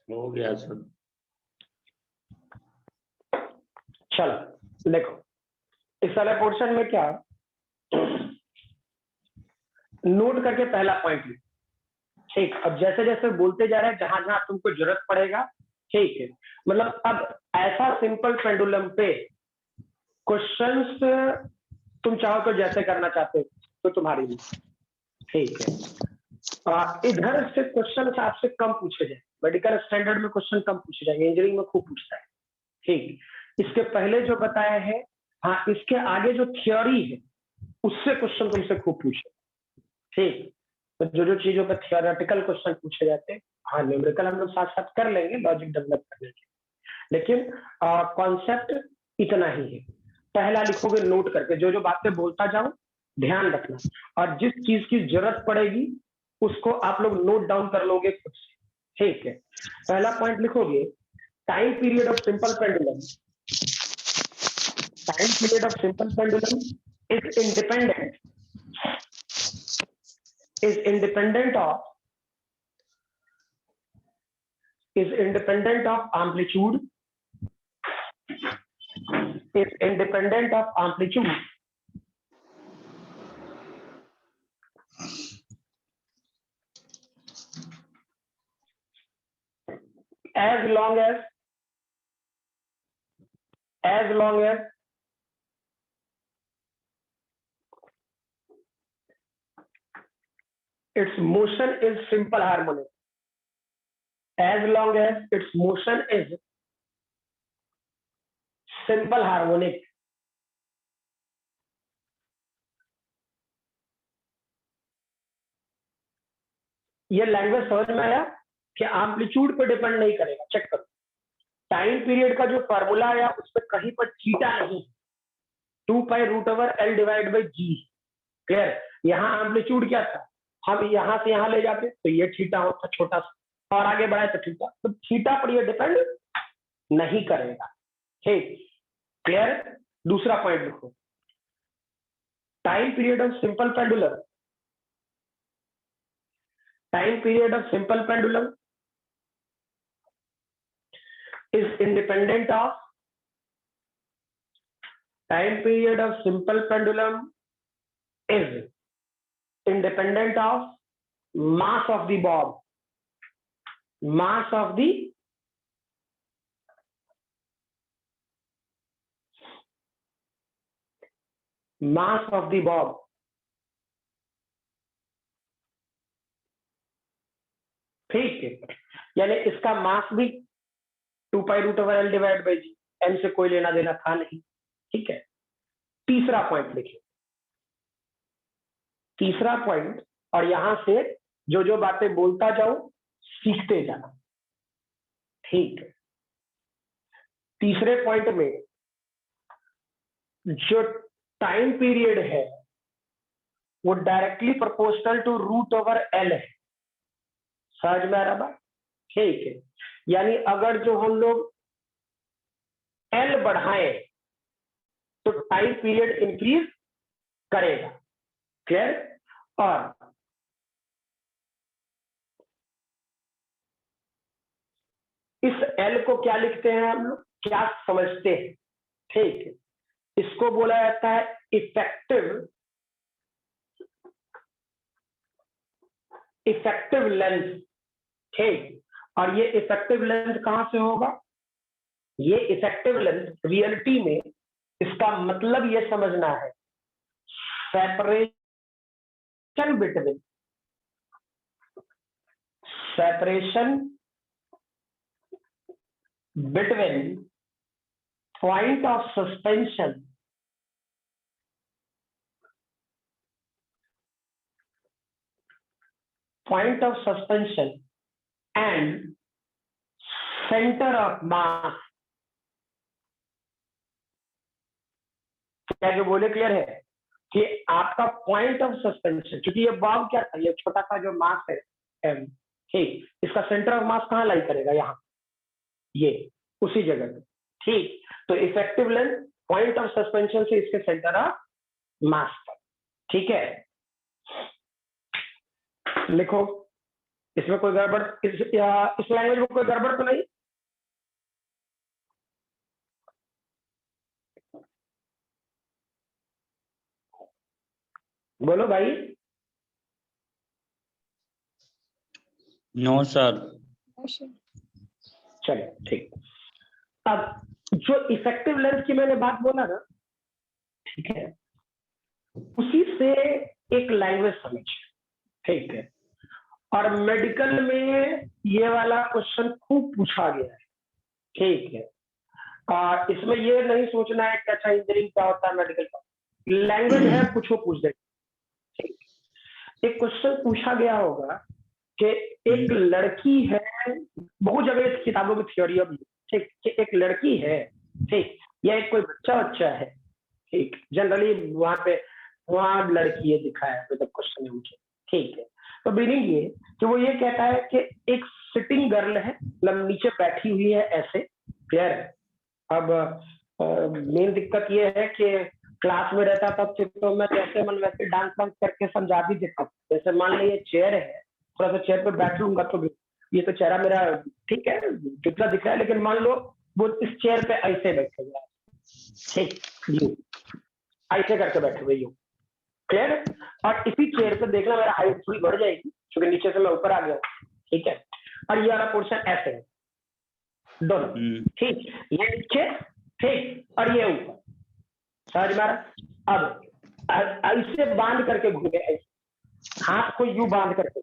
हो गया सर। चलो देखो, इस वाले पोर्शन में क्या, नोट करके पहला पॉइंट लिखो, ठीक। अब जैसे जैसे बोलते जा रहे हैं, जहां जहां तुमको जरूरत पड़ेगा, ठीक है। मतलब अब ऐसा सिंपल पेंडुलम पे क्वेश्चंस तुम चाहो तो जैसे करना चाहते हो तो तुम्हारी भी, ठीक है। इधर से क्वेश्चन आपसे कम पूछे जाए, मेडिकल स्टैंडर्ड में क्वेश्चन कम पूछे जाएंगे, इंजीनियरिंग में खूब पूछता है, ठीक। इसके पहले जो बताया है, हाँ, इसके आगे जो थ्योरी है उससे क्वेश्चन तुमसे खूब पूछे, ठीक। तो जो जो चीजों पर थियोरेटिकल क्वेश्चन पूछे जाते हैं, हाँ, न्यूमेरिकल हम लोग साथ साथ कर लेंगे लॉजिक डेवलप करने के, लेकिन कॉन्सेप्ट इतना ही है। पहला लिखोगे नोट करके, जो जो बातें बोलता जाओ ध्यान रखना, और जिस चीज की जरूरत पड़ेगी उसको आप लोग नोट डाउन कर लोगे खुद से, ठीक है। पहला पॉइंट लिखोगे, time period of simple pendulum, time period of simple pendulum is independent, is independent of amplitude, is independent of amplitude as long as its motion is simple harmonic, as long as its motion is simple harmonic, ये language समझ में आया कि amplitude पे depend नहीं करेगा। Check करो, time period का जो फॉर्मूला आया उस पर कहीं पर थीटा नहीं, 2π√L divide by g, clear. यहाँ एम्पलीट्यूड क्या था, हम यहाँ से यहाँ ले जाते तो ये थीटा होता छोटा सा, और आगे बढ़ाए तो थीटा, तो थीटा पर ये डिपेंड नहीं करेगा, ठीक, क्लियर। दूसरा पॉइंट लिखो, time period of simple pendulum Time period of simple pendulum is independent of time period of simple pendulum is independent of mass of the bob. Mass of the bob. ठीक है, यानी इसका मास भी 2π√L divide by ji, M से कोई लेना देना था नहीं। ठीक है, तीसरा पॉइंट लिखिए, तीसरा पॉइंट, और यहां से जो जो बातें बोलता जाऊं सीखते जाना। ठीक है, तीसरे पॉइंट में जो टाइम पीरियड है वो डायरेक्टली प्रोपोर्शनल टू √L है। समझ में आ रहा बात? ठीक है, यानी अगर जो हम लोग L बढ़ाएं तो टाइम पीरियड इंक्रीज करेगा। क्लियर? और इस L को क्या लिखते हैं हम लोग, क्या समझते हैं? ठीक है, इसको बोला जाता है इफेक्टिव लेंथ। ठीक, और ये इफेक्टिव लेंथ कहां से होगा? ये इफेक्टिव लेंथ रियलिटी में इसका मतलब ये समझना है, separation between point of suspension and centre of मास। क्या जो बोले क्लियर है कि आपका पॉइंट ऑफ सस्पेंशन, क्योंकि ये बॉब क्या था, ये छोटा सा जो मास है एम, ठीक, इसका सेंटर ऑफ मास कहां लाई करेगा? यहाँ, ये उसी जगह पे। ठीक, तो effective length point of suspension से इसके सेंटर ऑफ मास पर। ठीक है, लिखो, इसमें कोई गड़बड़, इस लैंग्वेज में कोई गड़बड़ तो नहीं? बोलो भाई। No sir. चलो ठीक, अब जो इफेक्टिव लेंथ की मैंने बात बोला ना, ठीक है, उसी से एक लैंग्वेज समझ। ठीक है, और मेडिकल में ये वाला क्वेश्चन खूब पूछा गया है। ठीक है, और इसमें ये नहीं सोचना है कि अच्छा इंजीनियरिंग क्या होता है, मेडिकल का लैंग्वेज है, कुछ हो पूछ देंगे। ठीक, एक क्वेश्चन पूछा गया होगा कि एक लड़की है, बहुत जगह इस किताबों की थ्योरी भी, ठीक, कि एक लड़की है, ठीक, या एक कोई बच्चा है, ठीक, जनरली वहां लड़की है दिखाया है, तो क्वेश्चन है मुझे। ठीक है, तो मीनिंग ये कि वो ये कहता है कि एक सिटिंग गर्ल है, मतलब नीचे बैठी हुई है ऐसे, क्लियर है? अब मेन दिक्कत ये है कि क्लास में रहता तब तो मैं जैसे मन वैसे डांस वांस करके समझा भी देता हूँ। जैसे मान लीजिए चेयर है, थोड़ा सा चेयर पे बैठ लूंगा तो ये तो चेहरा मेरा ठीक है कितना दिख रहा है, लेकिन मान लो वो इस चेयर पे ऐसे बैठे हुए, ठीक, यू ऐसे करके बैठे हुए, यू, क्लियर? और इसी चेयर पे देखना मेरा हाइट थोड़ी बढ़ जाएगी क्योंकि नीचे से मैं ऊपर आ गया, ठीक है, और ये वाला पोर्शन ऐसे है दोनों, ठीक, ये नीचे, ठीक, और ये ऊपर। समझ में आ रहा? अब ऐसे बांध करके घूमे, हाथ को यू बांध करके,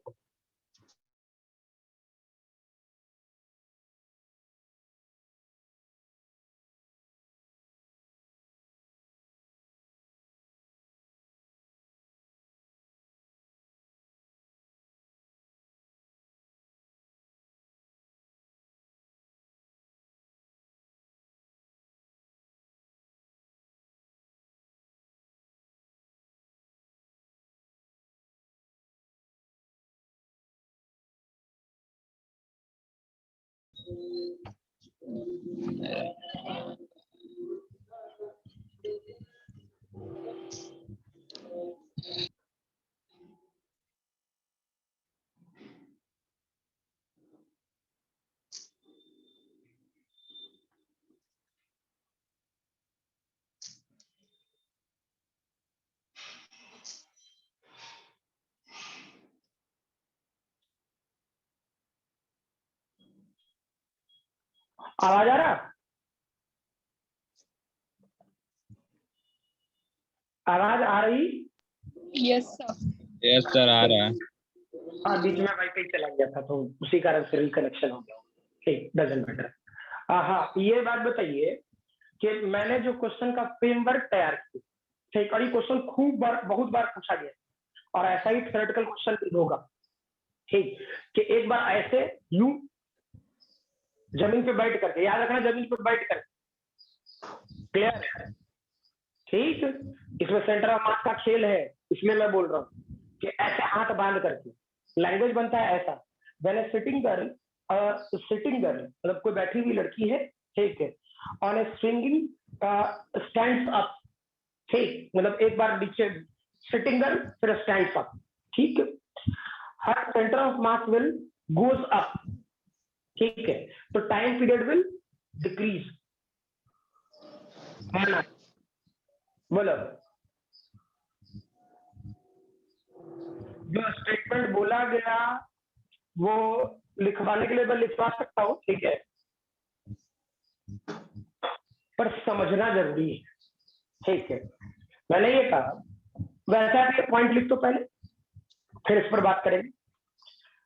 आवाज आ रहा? आवाज आ रही? Yes sir. यस सर, आ रहा है। हाँ, बीच में वाईफाई चला गया था तो उसी कारण से रिकनेक्शन हो गया। ठीक, डजंट मैटर। हाँ, ये बात बताइए कि मैंने जो क्वेश्चन का फ्रेमवर्क तैयार किया, ठीक, और ये क्वेश्चन बहुत बार पूछा गया और ऐसा ही थ्योरेटिकल क्वेश्चन भी होगा, ठीक, कि एक बार ऐसे यूं जमीन पे बैठ करके, याद रखना जमीन पे बैठ करके, क्लियर है? ठीक, इसमें सेंटर ऑफ मास का खेल है, इसमें मैं बोल रहा हूँ कि ऐसे हाथ बांध करके लैंग्वेज बनता है ऐसा। व्हेन ए सिटिंग गर्ल मतलब कोई बैठी हुई लड़की है, ठीक है, on a swinging stands up, ठीक, मतलब एक बार नीचे सिटिंग गर्ल फिर स्टैंड्स अप, ठीक है, her centre of mass will goes up, ठीक है, तो टाइम पीरियड विल डिक्रीज, है ना? बोलो, जो स्टेटमेंट बोला गया वो लिखवाने के लिए मैं लिखवा सकता हूँ, ठीक है, पर समझना जरूरी है, ठीक है। मैंने ये कहा, वैसे आप ये पॉइंट लिख दो पहले, फिर इस पर बात करेंगे।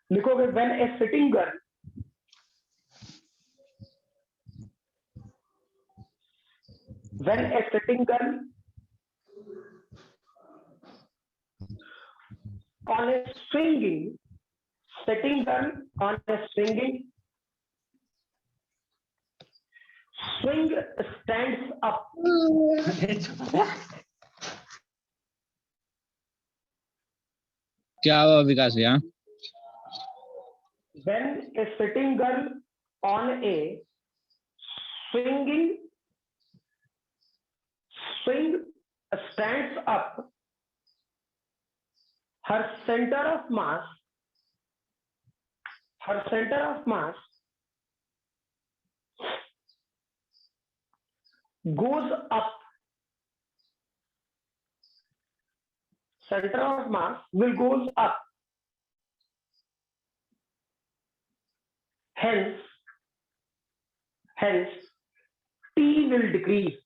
लिखोगे when A sitting girl on a swinging sitting girl on a swing stands up, क्या हुआ विकास भैया? when a sitting girl on a swing stands up, her center of mass goes up, center of mass will goes up, hence T will decrease,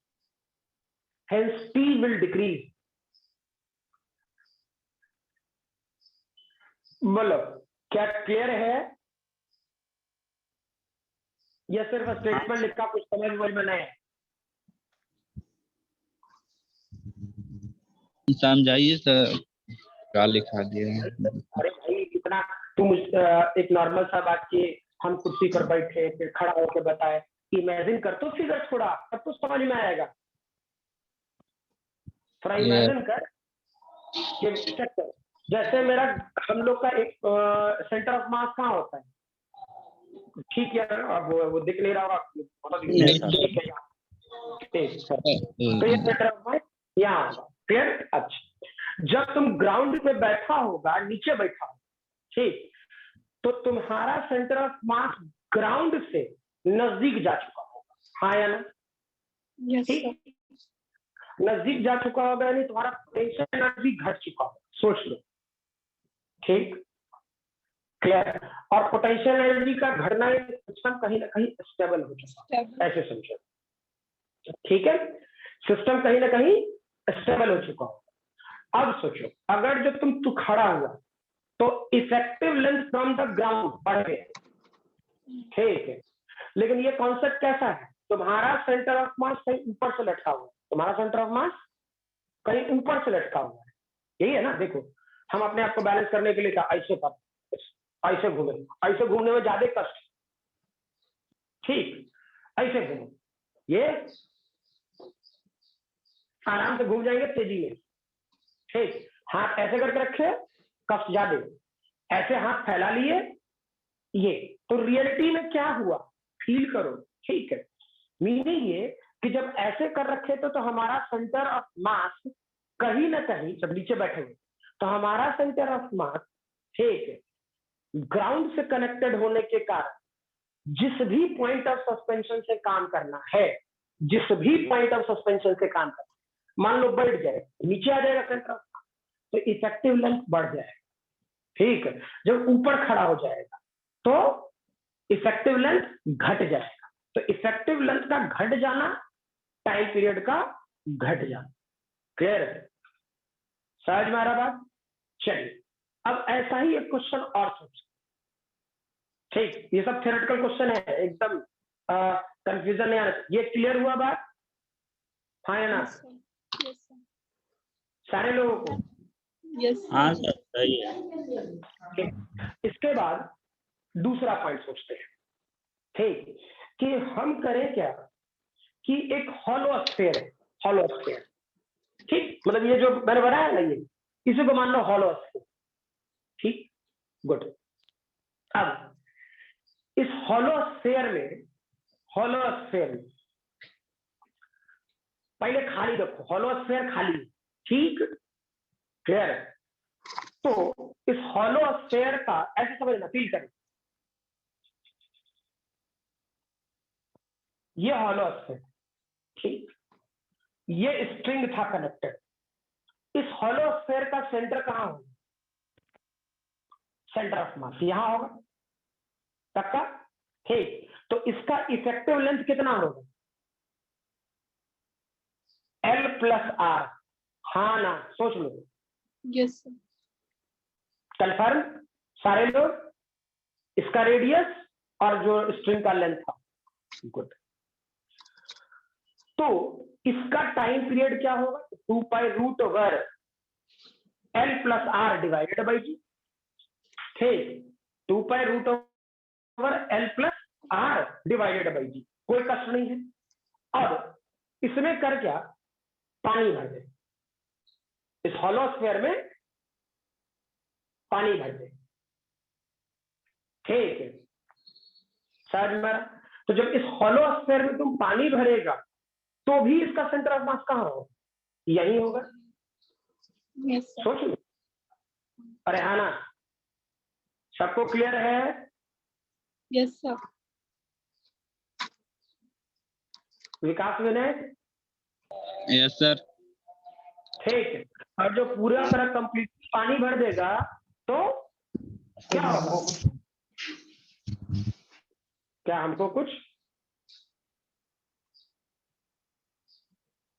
बोलो क्या clear है? या सिर्फ statement लिखा, कुछ समझ में नहीं है? समझाइए सर, क्या लिखा दिया है? अरे भाई इतना तुम एक नॉर्मल सा बात की, हम कुर्सी पर बैठे फिर खड़ा होकर बताए, इमेजिन कर तो फिगर थोड़ा, तब तो समझ में आएगा। थोड़ा इमेजिन कर कि जैसे मेरा हम लोग का एक सेंटर ऑफ मास कहाँ होता है, ठीक है, अब वो दिख नहीं रहा होगा, तो ये सेंटर ऑफ मास यहाँ होगा, क्लियर? अच्छा, जब तुम ग्राउंड पे बैठा होगा, नीचे बैठा होगा, ठीक, तो तुम्हारा सेंटर ऑफ मास ग्राउंड से नजदीक जा चुका होगा, हाँ या ना? ठीक, नजदीक जा चुका होगा यानी तुम्हारा पोटेंशियल एनर्जी घट चुका होगा, सोच लो, ठीक, क्लियर? और पोटेंशियल एनर्जी का घटना सिस्टम कहीं ना कहीं स्टेबल हो चुका, ऐसे समझो, ठीक है, सिस्टम कहीं ना कहीं स्टेबल हो चुका होगा। अब सोचो, अगर जब तू खड़ा हुआ तो effective length from the ground बढ़ गया, ठीक है, लेकिन ये कॉन्सेप्ट कैसा है? तुम्हारा सेंटर ऑफ मास कहीं ऊपर से लटका हुआ है, तुम्हारा सेंटर ऑफ मास कहीं ऊपर से लटका हुआ है, यही है ना? देखो, हम अपने आप को बैलेंस करने के लिए क्या, ऐसे घूमने में ज्यादा कष्ट, ठीक, ऐसे घूमो, ये आराम से घूम जाएंगे तेजी में, ठीक, हाथ ऐसे करके रखे, कष्ट ज्यादा, ऐसे हाथ फैला लिए, ये तो रियलिटी में क्या हुआ फील करो, ठीक है। मीनिंग ये कि जब ऐसे कर रखे तो हमारा सेंटर ऑफ मास कहीं ना कहीं, जब नीचे बैठेंगे तो हमारा सेंटर ऑफ मास, ठीक है, ग्राउंड से कनेक्टेड होने के कारण जिस भी पॉइंट ऑफ सस्पेंशन से काम करना है, मान लो बैठ जाए, नीचे आ जाएगा सेंटर ऑफ मास, तो इफेक्टिव लेंथ बढ़ जाएगा, ठीक है। जब ऊपर खड़ा हो जाएगा तो इफेक्टिव लेंथ घट जाएगा, तो इफेक्टिव लेंथ का घट जाना, टाइम पीरियड का घट जाना। क्लियर है? समझ में आ रहा बात? चलिए अब ऐसा ही एक क्वेश्चन और सोच। ठीक, ये सब थ्योरेटिकल क्वेश्चन है, एकदम कंफ्यूजन नहीं आना। ये क्लियर हुआ बात? हाँ या ना? Yes, sir. Yes, sir. सारे लोगों को? Yes, sir. हाँ सर सही है। ठीक। इसके बाद दूसरा पॉइंट सोचते हैं, ठीक, कि हम करें क्या कि एक हॉलो स्फीयर है, हॉलो स्फीयर, ठीक, मतलब ये जो मैंने बनाया ना, ये इसी को मान लो हॉलो स्फीयर। ठीक, गुड। अब इस हॉलो स्फीयर में पहले खाली रखो, हॉलो स्फीयर खाली, ठीक, क्लियर है? तो इस हॉलो स्फीयर का ऐसे समझना, फील करें, ये हॉलो स्फीयर, ठीक, ये स्ट्रिंग था कनेक्टेड। इस हॉलो स्फीयर का सेंटर कहां होगा? सेंटर ऑफ मास यहां होगा, पक्का? ठीक, तो इसका इफेक्टिव लेंथ कितना होगा? L प्लस आर, हाँ ना? सोच लो, Yes, sir. कंफर्म सारे लोग? इसका रेडियस और जो स्ट्रिंग का लेंथ था, गुड। तो इसका टाइम पीरियड क्या होगा? 2 pi root over L plus R divided by G. ठीक, 2 pi root over L plus R divided by G, कोई कष्ट नहीं है। अब इसमें कर क्या? पानी भर दे, इस हॉलो स्फीयर में पानी भर दे, ठीक है? समझ में? तो जब इस हॉलो स्फीयर में तुम पानी भरेगा तो भी इसका सेंटर ऑफ मास कहां होगा? यही होगा। Yes, sir. सोच लो। अरे हाँ ना? सबको क्लियर है? Yes, sir. Vikas Vinay? Yes sir. ठीक है। और जो पूरा तरह कंप्लीट पानी भर देगा तो क्या होगा? क्या हमको कुछ?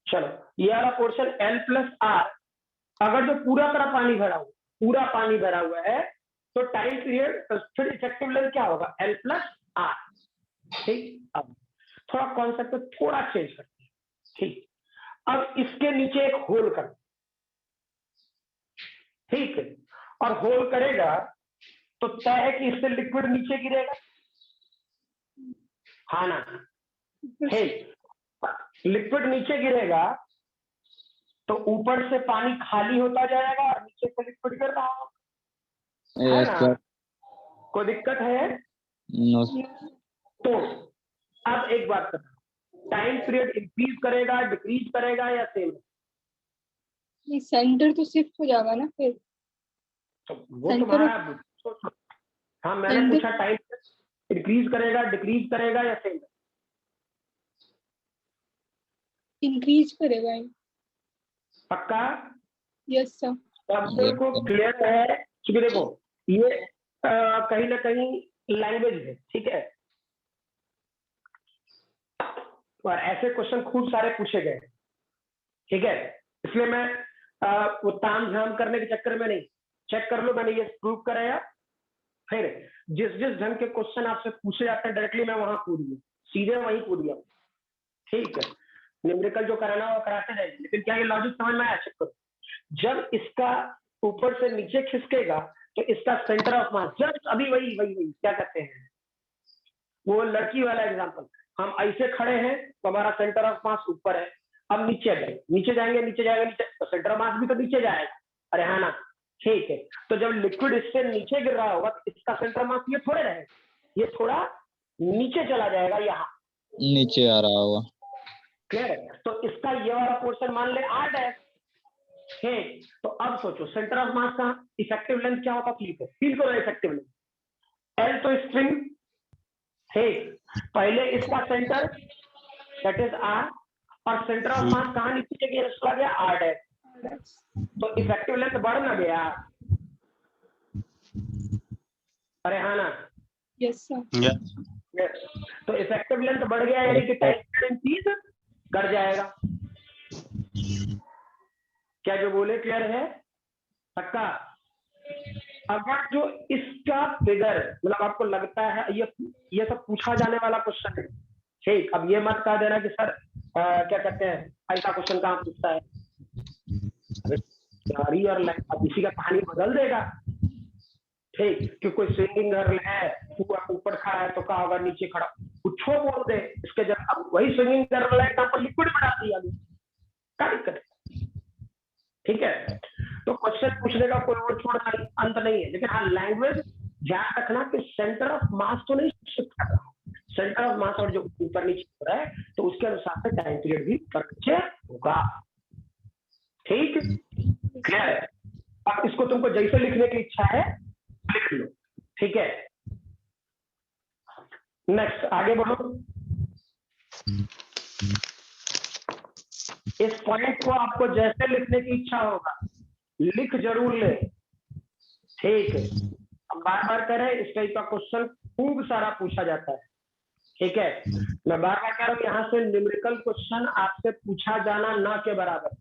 चलो, ये वाला पोर्शन L प्लस आर, अगर जो पूरा तरह पानी भरा हुआ है तो टाइम पीरियड, फिर इफेक्टिव लेंथ क्या होगा? L plus r. ठीक, अब थोड़ा कॉन्सेप्ट थोड़ा चेंज करते हैं। ठीक, अब इसके नीचे एक होल कर, ठीक है, और होल करेगा तो तय है कि इससे लिक्विड नीचे गिरेगा, हाँ ना? ठीक, लिक्विड नीचे गिरेगा तो ऊपर से पानी खाली होता जाएगा और नीचे से लिक्विड गिर रहा होगा, है यस ना? सर। कोई दिक्कत है? नो। तो अब एक बात करना, टाइम पीरियड इंक्रीज करेगा, डिक्रीज करेगा या सेम? ये सेंटर तो शिफ्ट हो जाएगा ना फिर। तो वो Center तुम्हारा, हाँ मैंने Center- पूछा टाइम इंक्रीज करेगा, डिक्रीज करेगा या सेम? इंक्रीज करेगा ये। पक्का? Yes, sir. सबको को क्लियर है? क्योंकि देखो ये कहीं ना कहीं लैंग्वेज है, ठीक है, और ऐसे क्वेश्चन खूब सारे पूछे गए, ठीक है, इसलिए मैं वो ताम झाम करने के चक्कर में नहीं, चेक कर लो, मैंने ये प्रूव कराया। फिर जिस जिस ढंग के क्वेश्चन आपसे पूछे जाते हैं डायरेक्टली मैं वहां कूद गया, सीधे वहीं कूद गया, ठीक है, न्यूमेरिकल जो कराना वो कराते जाएंगे, लेकिन क्या ये लॉजिक समझ में आया? चेक करो, जब इसका ऊपर से नीचे खिसकेगा तो इसका सेंटर ऑफ मास जस्ट अभी वही क्या कहते हैं, वो लड़की वाला एग्जांपल, हम ऐसे खड़े हैं तो हमारा सेंटर ऑफ मास ऊपर है, अब नीचे जाएंगे तो सेंटर ऑफ मास भी तो नीचे जाएगा, अरे हाँ ना? ठीक है, तो जब लिक्विड इससे नीचे गिर रहा होगा तो इसका सेंटर ऑफ मास ये थोड़े रहेगा, ये थोड़ा नीचे चला जाएगा, यहाँ नीचे आ रहा होगा। क्लियर है? तो इसका ये वाला पोर्शन मान ले 8 है, ठीक, तो अब सोचो सेंटर ऑफ मास का इफेक्टिव लेंथ क्या होता? फील करो इफेक्टिव लेंथ, एल तो स्ट्रिंग, ठीक, पहले इसका सेंटर दैट इज आर, और सेंटर ऑफ मास कहां नीचे चला गया? आर डैश, तो इफेक्टिव लेंथ बढ़ ना गया? अरे हाँ ना? Yes, sir. Yes. तो इफेक्टिव लेंथ बढ़ गया यानी कि टाइम पीरियड इंक्रीज कर जाएगा। क्या जो बोले क्लियर है? पक्का? अगर जो इसका फिगर मतलब आपको लगता है ये सब पूछा जाने वाला क्वेश्चन है, ठीक, अब ये मत कह देना कि सर क्या कहते हैं ऐसा क्वेश्चन कहाँ पूछता है, गाड़ी और अब इसी का कहानी बदल देगा, ठीक, कि कोई स्विंगिंग गर्ल है, ऊपर खड़ा है तो कहा होगा नीचे खड़ा, कुछ बोल दे इसके जब अब वही स्विंगिंग गर्ल है पर लिक्विड में डाल दिया क्या दिक्कत है? ठीक है, तो क्वेश्चन पूछने का कोई और छोड़ अंत नहीं है, लेकिन हाँ लैंग्वेज ध्यान रखना कि सेंटर ऑफ मास तो नहीं शिफ्ट कर रहा, सेंटर ऑफ मास और जो ऊपर नीचे हो रहा है तो उसके अनुसार से टाइम पीरियड भी नीचे होगा। ठीक, क्लियर है? अब इसको तुमको जैसे लिखने की इच्छा है लिख लो, ठीक है। नेक्स्ट आगे बढ़ो। इस पॉइंट को आपको जैसे लिखने की इच्छा होगा लिख जरूर ले, ठीक है। अब बार बार करें, इस टाइप का क्वेश्चन खूब सारा पूछा जाता है, ठीक है। मैं बार बार कह रहा हूं यहाँ से न्यूमेरिकल क्वेश्चन आपसे पूछा जाना ना के बराबर,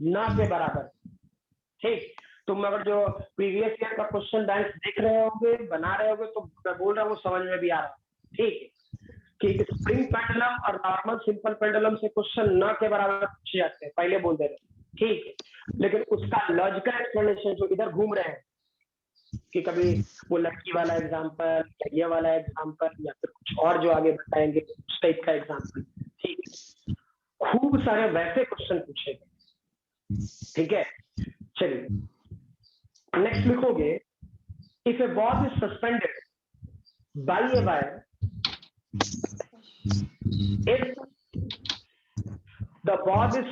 ना के बराबर, ठीक। तुम अगर जो प्रीवियस ईयर का क्वेश्चन बैंक देख रहे होगे बना रहे होगे तो मैं बोल रहा हूँ समझ में भी आ रहा है, ठीक, कि स्प्रिंग पेंडुलम और नॉर्मल सिंपल पेंडुलम से क्वेश्चन न के बराबर पूछे जाते हैं, पहले बोल दे रहे, ठीक, लेकिन उसका लॉजिकल एक्सप्लेनेशन जो इधर घूम रहे हैं कि कभी वो लड़की वाला एग्जांपल, ये वाला एग्जांपल या फिर कुछ और जो आगे बताएंगे उस टाइप का एग्जांपल, ठीक, खूब सारे वैसे क्वेश्चन पूछेंगे, ठीक है। चलिए नेक्स्ट लिखोगे, if A ball is suspended bye a wire, if the ball is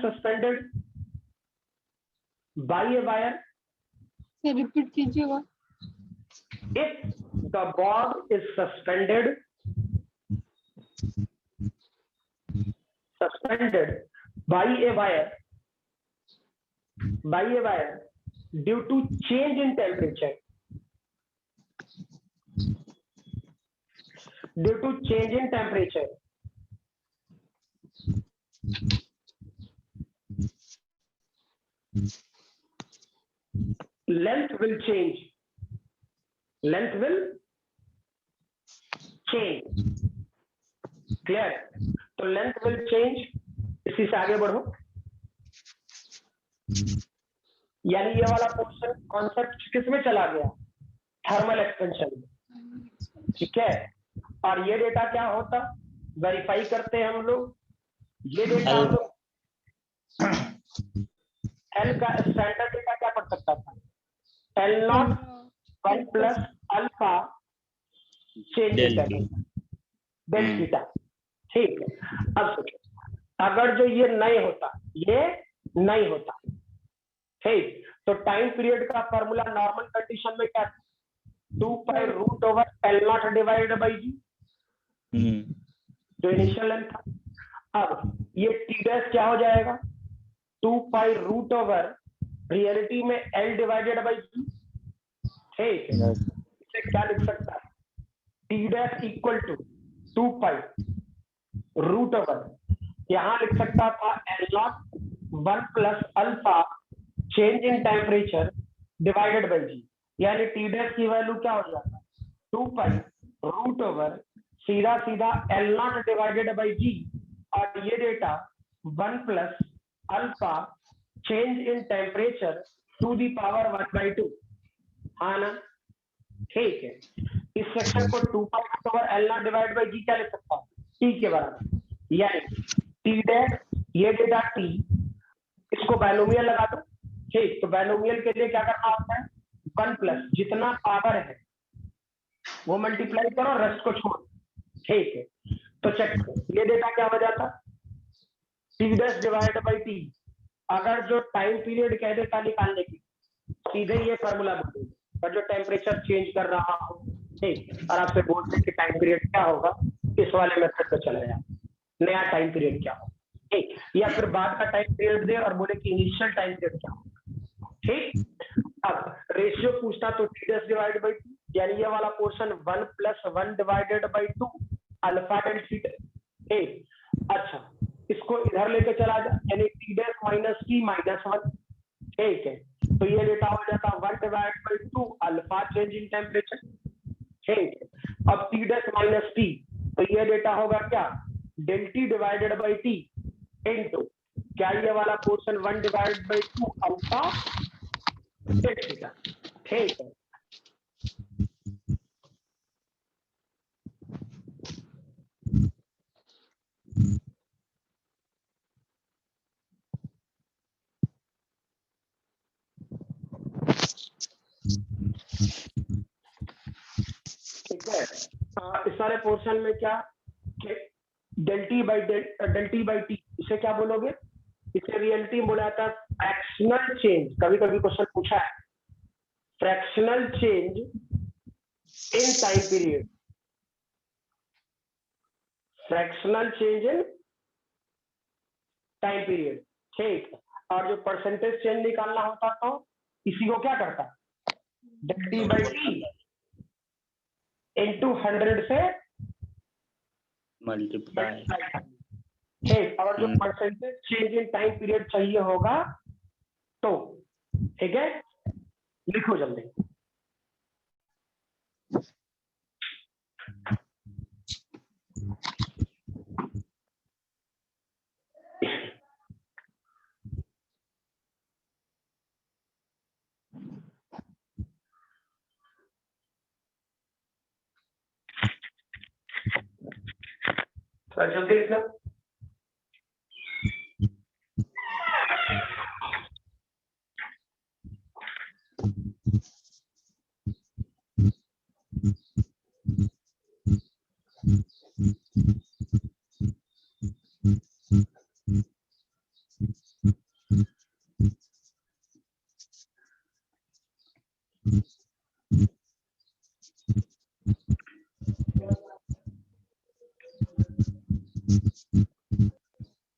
suspended by a wire, repeat कीजिएगा। if the ball is suspended by a wire due to change in temperature, length will change, clear? तो length will change, इसी से आगे बढ़ो, यानी ये वाला portion concept किस में चला गया, थर्मल एक्सपेंशन में, ठीक है। और ये डेटा क्या होता, वेरीफाई करते हैं हम लोग, ये डेटा हम लोग एल का स्टैंडर्ड डेटा क्या पढ़ सकता था, L not 1 plus alpha change del theta, ठीक है। अब सोचो अगर जो ये नहीं होता, ठीक, तो टाइम पीरियड का फॉर्मूला नॉर्मल कंडीशन में क्या था, 2 pi root over L not divided by G, जो इनिशियल लेंथ था। अब ये टी डैश क्या हो जाएगा, 2 पाई रूट ओवर रियलिटी में एल डिवाइडेड बाई जी, ठीक है। इसे क्या लिख सकता है, T dash equal to 2 pi root over, यहां लिख सकता था L not 1 plus alpha change in temperature divided by G, यानी टी डैश की वैल्यू क्या हो जाता है, 2 पाई रूट ओवर सीधा L not divided by G, और ये डेटा 1 plus alpha change in temperature to the power 1/2, हाँ ना, ठीक है। इस सेक्शन को 2 pi root over L not divided by G क्या लिख सकता हूँ, टी के बराबर, यानी टी डैश ये डेटा टी, इसको बाइनोमियल लगा दो, ठीक, तो बाइनोमियल के लिए क्या करना होता है, 1 प्लस जितना पावर है वो मल्टीप्लाई करो, रेस्ट को छोड़ो, ठीक है। तो चेक करो ये डेटा क्या हो जाता, T dash divided by T, अगर जो टाइम पीरियड कह देता निकालने की सीधे ये फॉर्मूला बोल, और जो टेम्परेचर चेंज कर रहा हो, ठीक, और आपसे बोलते कि टाइम पीरियड क्या होगा, इस वाले मेथड पे चले जाए, नया टाइम पीरियड क्या होगा, ठीक, या फिर बाद का टाइम पीरियड दे और बोले कि इनिशियल टाइम पीरियड क्या होगा। ठीक, अब रेशियो पूछता तो टी डैश डिवाइड बाई 2, यानी ये वाला portion 1 + 1 divided by 2 alpha del theta. ठीक, अच्छा इसको इधर लेके चला जा, यानी T dash minus T minus 1। ठीक है, तो ये डेटा हो जाता 1 divide by 2 alpha change in temperature. ठीक है, अब टी डैश माइनस टी, तो ये डेटा होगा क्या, del t divided by t into क्या ये वाला portion 1 divide by 2 alpha theta. ठीक है, ठीक है। इस सारे पोर्शन में क्या डेल टी बाई टी, इसे क्या बोलोगे, इसे रियलिटी बोला जाता है फ्रैक्शनल चेंज। कभी कभी क्वेश्चन पूछा है, fractional change in time period, fractional change in time period. ठीक, और जो परसेंटेज चेंज निकालना होता तो इसी को क्या करता, del t by t into 100 से मल्टीप्लाई। ठीक, और जो percentage change in time period चाहिए होगा तो, ठीक है, लिखो जल्दी। थोड़ा जल्दी लिखना।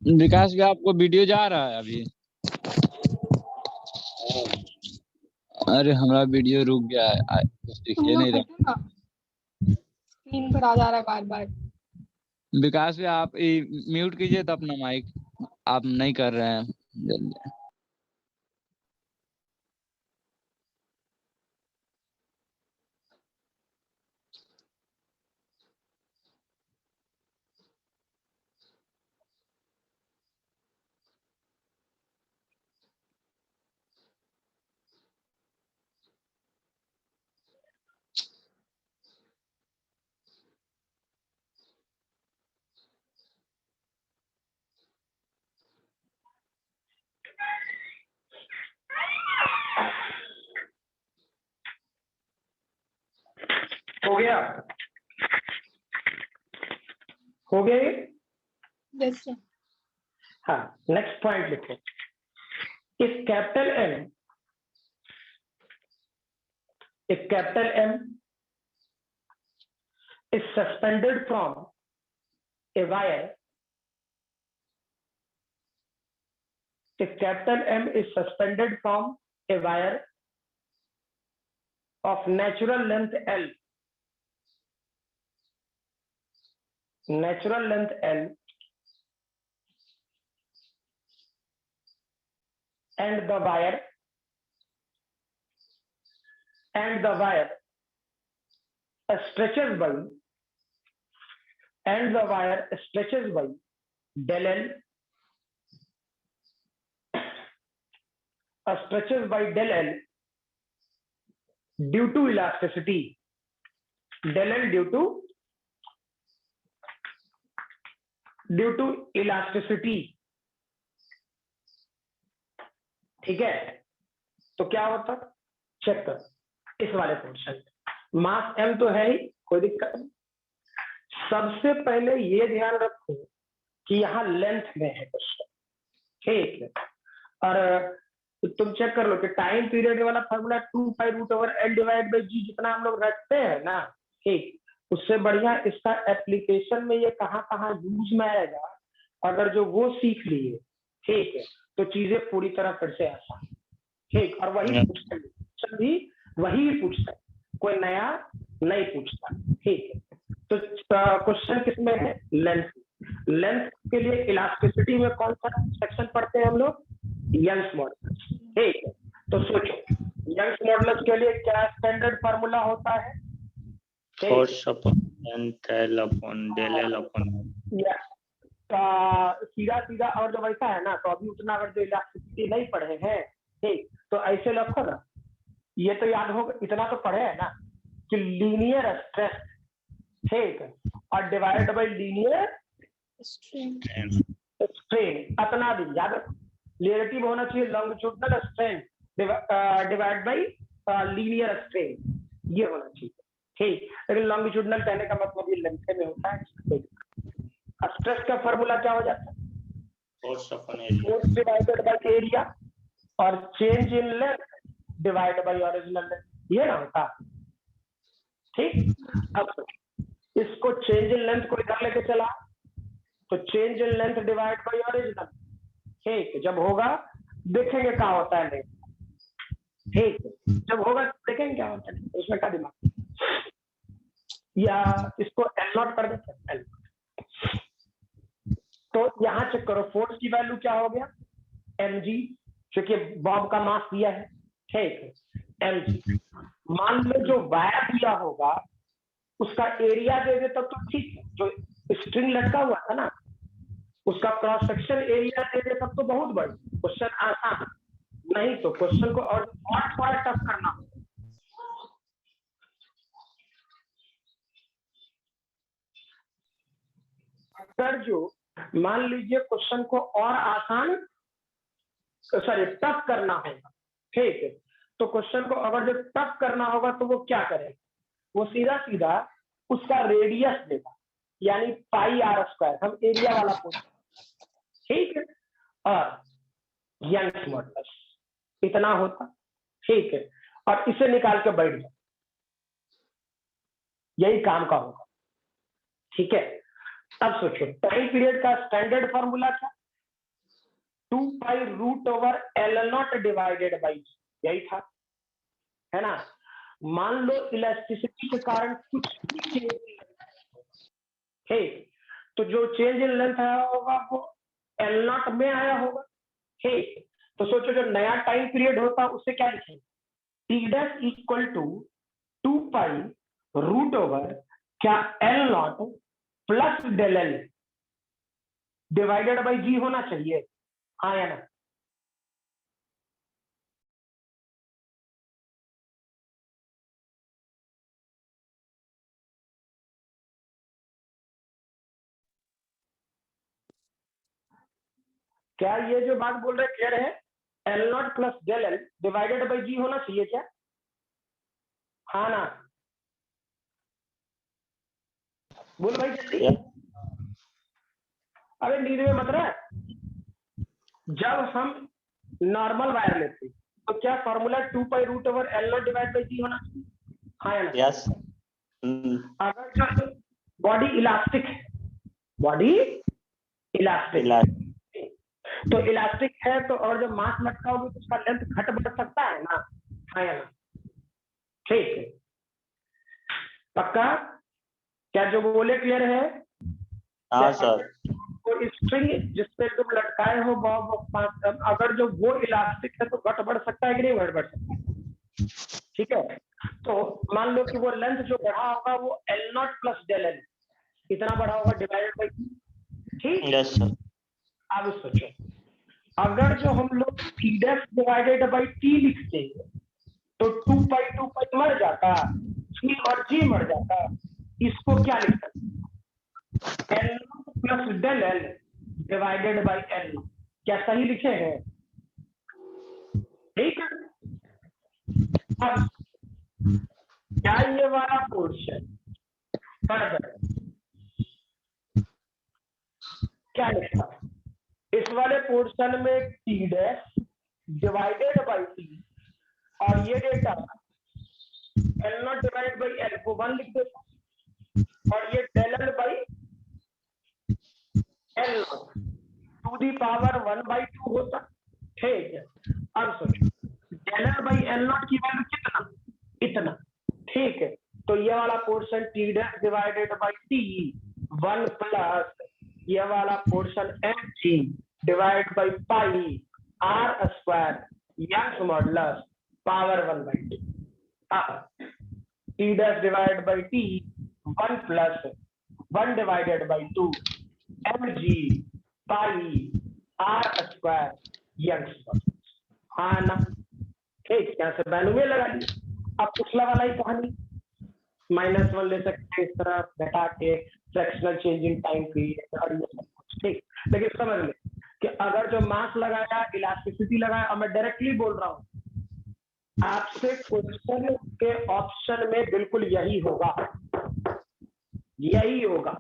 विकास भी आपको वीडियो जा रहा है अभी? अरे हमारा वीडियो रुक गया है, कुछ दिख तुम ही लोग नहीं रहा। हटो ना, स्क्रीन पर आ जा रहा है बार बार। विकास भी आप म्यूट कीजिए तो अपना माइक, आप नहीं कर रहे हैं जल्दी। हो गया, हो गया ये? Yes sir. हाँ, नेक्स्ट पॉइंट लिखो। If capital M is suspended from a wire, if capital M is suspended from a wire of natural length L, and the wire stretches by del L, due to elasticity, del L due to elasticity। ठीक है, तो क्या होता, check कर इस वाले portion, मास m तो है ही, कोई दिक्कत नहीं। सबसे पहले ये ध्यान रखो कि यहाँ लेंथ में है क्वेश्चन। ठीक है, और तुम चेक कर लो कि टाइम पीरियड वाला फॉर्मूला 2π√L डिवाइड बाई जी जितना हम लोग रखते हैं ना, ठीक, उससे बढ़िया इसका एप्लीकेशन में ये कहाँ कहाँ यूज में आएगा अगर जो वो सीख लिए, ठीक है, तो चीजें पूरी तरह फिर से आसान, ठीक, और वही पूछते हैं, क्वेश्चन भी वही पूछता है, कोई नया नहीं पूछता, ठीक है। तो क्वेश्चन किसमें है? लेंथ। लेंथ के लिए इलास्टिसिटी में कौन सा सेक्शन पढ़ते हैं हम लोग? यंग्स मॉडुलस, ठीक है। तो सोचो यंग्स मॉडुलस के लिए क्या स्टैंडर्ड फार्मूला होता है? Force upon length l upon del l upon सीधा सीधा, और जब ऐसा है ना, तो अभी उतना अगर जो इलास्टिसिटी नहीं पढ़े हैं, ठीक, तो ऐसे रखो ना, ये तो याद होगा, इतना तो पढ़े है ना कि लीनियर स्ट्रेस, ठीक, और डिवाइड बाय लीनियर स्ट्रेन, अपना भी याद रखो, रिलेटिव होना चाहिए longitudinal strain divide by linear strain, ये होना चाहिए, ठीक। लेकिन लॉन्गिट्यूडनल कहने का मतलब ये लेंथ में होता है। स्ट्रेस का फार्मूला क्या हो जाता है? Force upon area, force divided by area, और change in length divide by original length, ये ना होता, ठीक। अब इसको चेंज इन लेंथ को इधर लेके चला, तो change in length divide by original, ठीक, जब होगा देखेंगे क्या होता है लेंथ, ठीक, जब होगा देखेंगे क्या होता है, उसमें क्या दिमाग, या इसको एल नॉट कर देते हैं, एल। तो यहां चेक करो, फोर्स की वैल्यू क्या हो गया? mg, क्योंकि बॉब का मास दिया है, ठीक, mg। मान लो जो वायर दिया होगा उसका एरिया दे दे तब तो ठीक है, जो स्ट्रिंग लटका हुआ था ना उसका क्रॉस सेक्शन एरिया दे दे तब तो बहुत बड़ी, क्वेश्चन आसान, नहीं तो क्वेश्चन को और थोड़ा टफ करना होगा। अगर जो मान लीजिए क्वेश्चन को और आसान, सॉरी टफ करना होगा, ठीक है, तो क्वेश्चन को अगर जो टफ करना होगा तो वो क्या करेगा? वो सीधा सीधा उसका रेडियस देगा, यानी पाई आर स्क्वायर, हम एरिया वाला पूछ, ठीक है, और यंग्स मॉडुलस इतना होता, ठीक है, और इसे निकाल के बैठ जाओ, यही काम का होगा, ठीक है। अब सोचो टाइम पीरियड का स्टैंडर्ड फार्मूला क्या? 2 pi root over L not divided by, यही था, है ना। मान लो इलास्टिसिटी के कारण कुछ भी चेंज, ठीक, तो जो चेंज इन लेंथ आया होगा वो एल नॉट में आया होगा, ठीक। तो सोचो जो नया टाइम पीरियड होता उससे क्या लिखेंगे? T dash equal to 2 pi root over क्या L not plus del L divided by G होना चाहिए, हाँ या ना? क्या ये जो बात बोल रहे क्लियर है? L not plus del L divided by G होना चाहिए क्या, हाँ ना? बोल भाई जल्दी, अरे नींद में मत रहा। जब हम नॉर्मल वायर लेते तो क्या formula 2 pi root over L not divide by G होना चाहिए, हाँ या ना? यस। अगर जो बॉडी इलास्टिक है, बॉडी इलास्टिक, तो इलास्टिक है तो और जब मास लटका होगी तो उसका लेंथ घट बढ़ सकता है ना, हाँ या ना? ठीक है, पक्का? क्या जो बोले क्लियर है? हाँ सर। तो स्ट्रिंग जिसपे तुम लटकाए हो बॉब, अगर जो वो इलास्टिक है तो घट बढ़ सकता है कि नहीं घट बढ़ सकता है, ठीक है। तो मान लो कि वो लेंथ जो बढ़ा होगा वो l not plus del l इतना बढ़ा होगा डिवाइडेड बाई, ठीक। Yes sir. अब सोचो अगर जो हम लोग t dash divided by t लिखते हैं तो 2 पाई मर जाता, जी और जी मर जाता, इसको क्या लिखता? L not plus del L divided by l, क्या सही लिखे हैं? ठीक है। अब क्या ये वाला पोर्शन फर्दर क्या लिखा? इस वाले पोर्शन में t dash divided by t और ये data l not divide by l को 1 लिख देता और ये del l by l to the power 1/2 होता। ठीक है, अब सोचो del l by l nought की वैल्यू कितना, इतना। ठीक है, तो ये वाला portion t dash divided by t 1 plus ये वाला portion m g divide by pi r square Young's modulus power 1/2। T dash divide by t 1 plus 1 divided by 2 m g pi r square Young's modulus. हाँ ना, ठीक, यहाँ से value में लगा ली। अब पिछला वाला ही कहानी, -1 ले सकते हैं इस तरह घटा के, fractional change in time period और ये सब कुछ। ठीक, लेकिन समझ ले कि अगर जो मास लगाया, इलास्टिसिटी लगाया, अब मैं डायरेक्टली बोल रहा हूँ आपसे, क्वेश्चन के ऑप्शन में बिल्कुल यही होगा, यही होगा।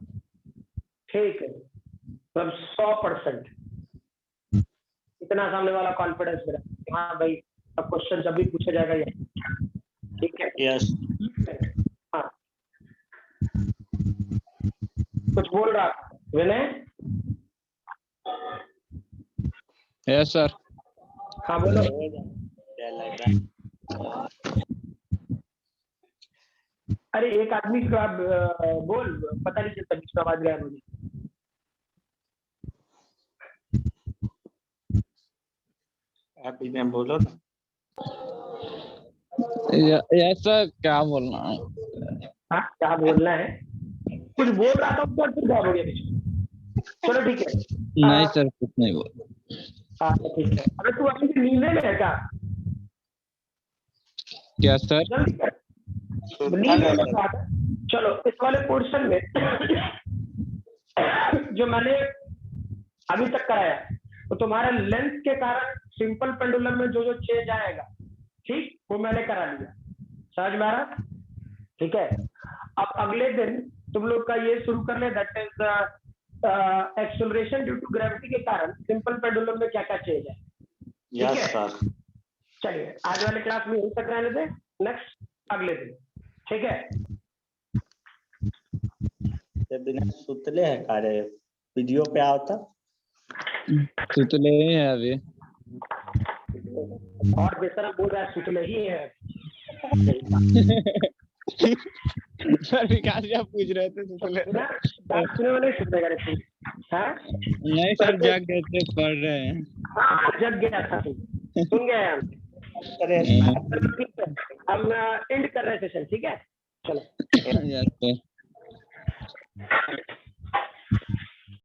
ठीक है, मतलब 100% इतना सामने वाला कॉन्फिडेंस मेरा। हाँ भाई, अब क्वेश्चन जब भी पूछा जाएगा यही। ठीक है, यस हाँ, कुछ बोल रहा विनय? Yes sir. हाँ बोलो। क्या लग रहा है? अरे एक आदमी का बोल, पता नहीं चलता बीच में आवाज गया मुझे। आप इन्हें बोलो ना। यस सर, क्या बोलना है? हाँ, क्या बोलना है? कुछ बोल रहा था ऊपर से गायब हो गया बीच में। चलो ठीक है। नहीं सर, कुछ नहीं बोल। हाँ ठीक है। अरे तू अभी नींद में है क्या? क्या सर? जल्दी कर, नींद में लगा था। चलो इस वाले पोर्शन में जो मैंने अभी तक कराया, तो तुम्हारे लेंथ के कारण सिंपल पेंडुलम में जो जो चेंज आएगा, ठीक, वो मैंने करा लिया। समझ में आ रहा? ठीक है, अब अगले दिन तुम लोग का ये शुरू कर ले, that is acceleration due to gravity के कारण सिंपल पेंडुलम में क्या क्या चेंज है। Yes sir. चलिए आज वाले क्लास में यहीं तक रहने दे, नेक्स्ट अगले दिन। ठीक है, बिना सुतले है कार्य वीडियो पे आता। सुतले ही है अभी। और बेसरा बोल रहा है सुतले ही है। सर विकास जी आप पूछ रहे थे सुतले? ना बात सुने वाले सुतले का रे। हाँ नहीं सर, जाग गए थे, पढ़ रहे हैं। हाँ, जग गया था तू, सुन गए हम। हम एंड कर रहे सेशन, ठीक है, चलो। Yes sir.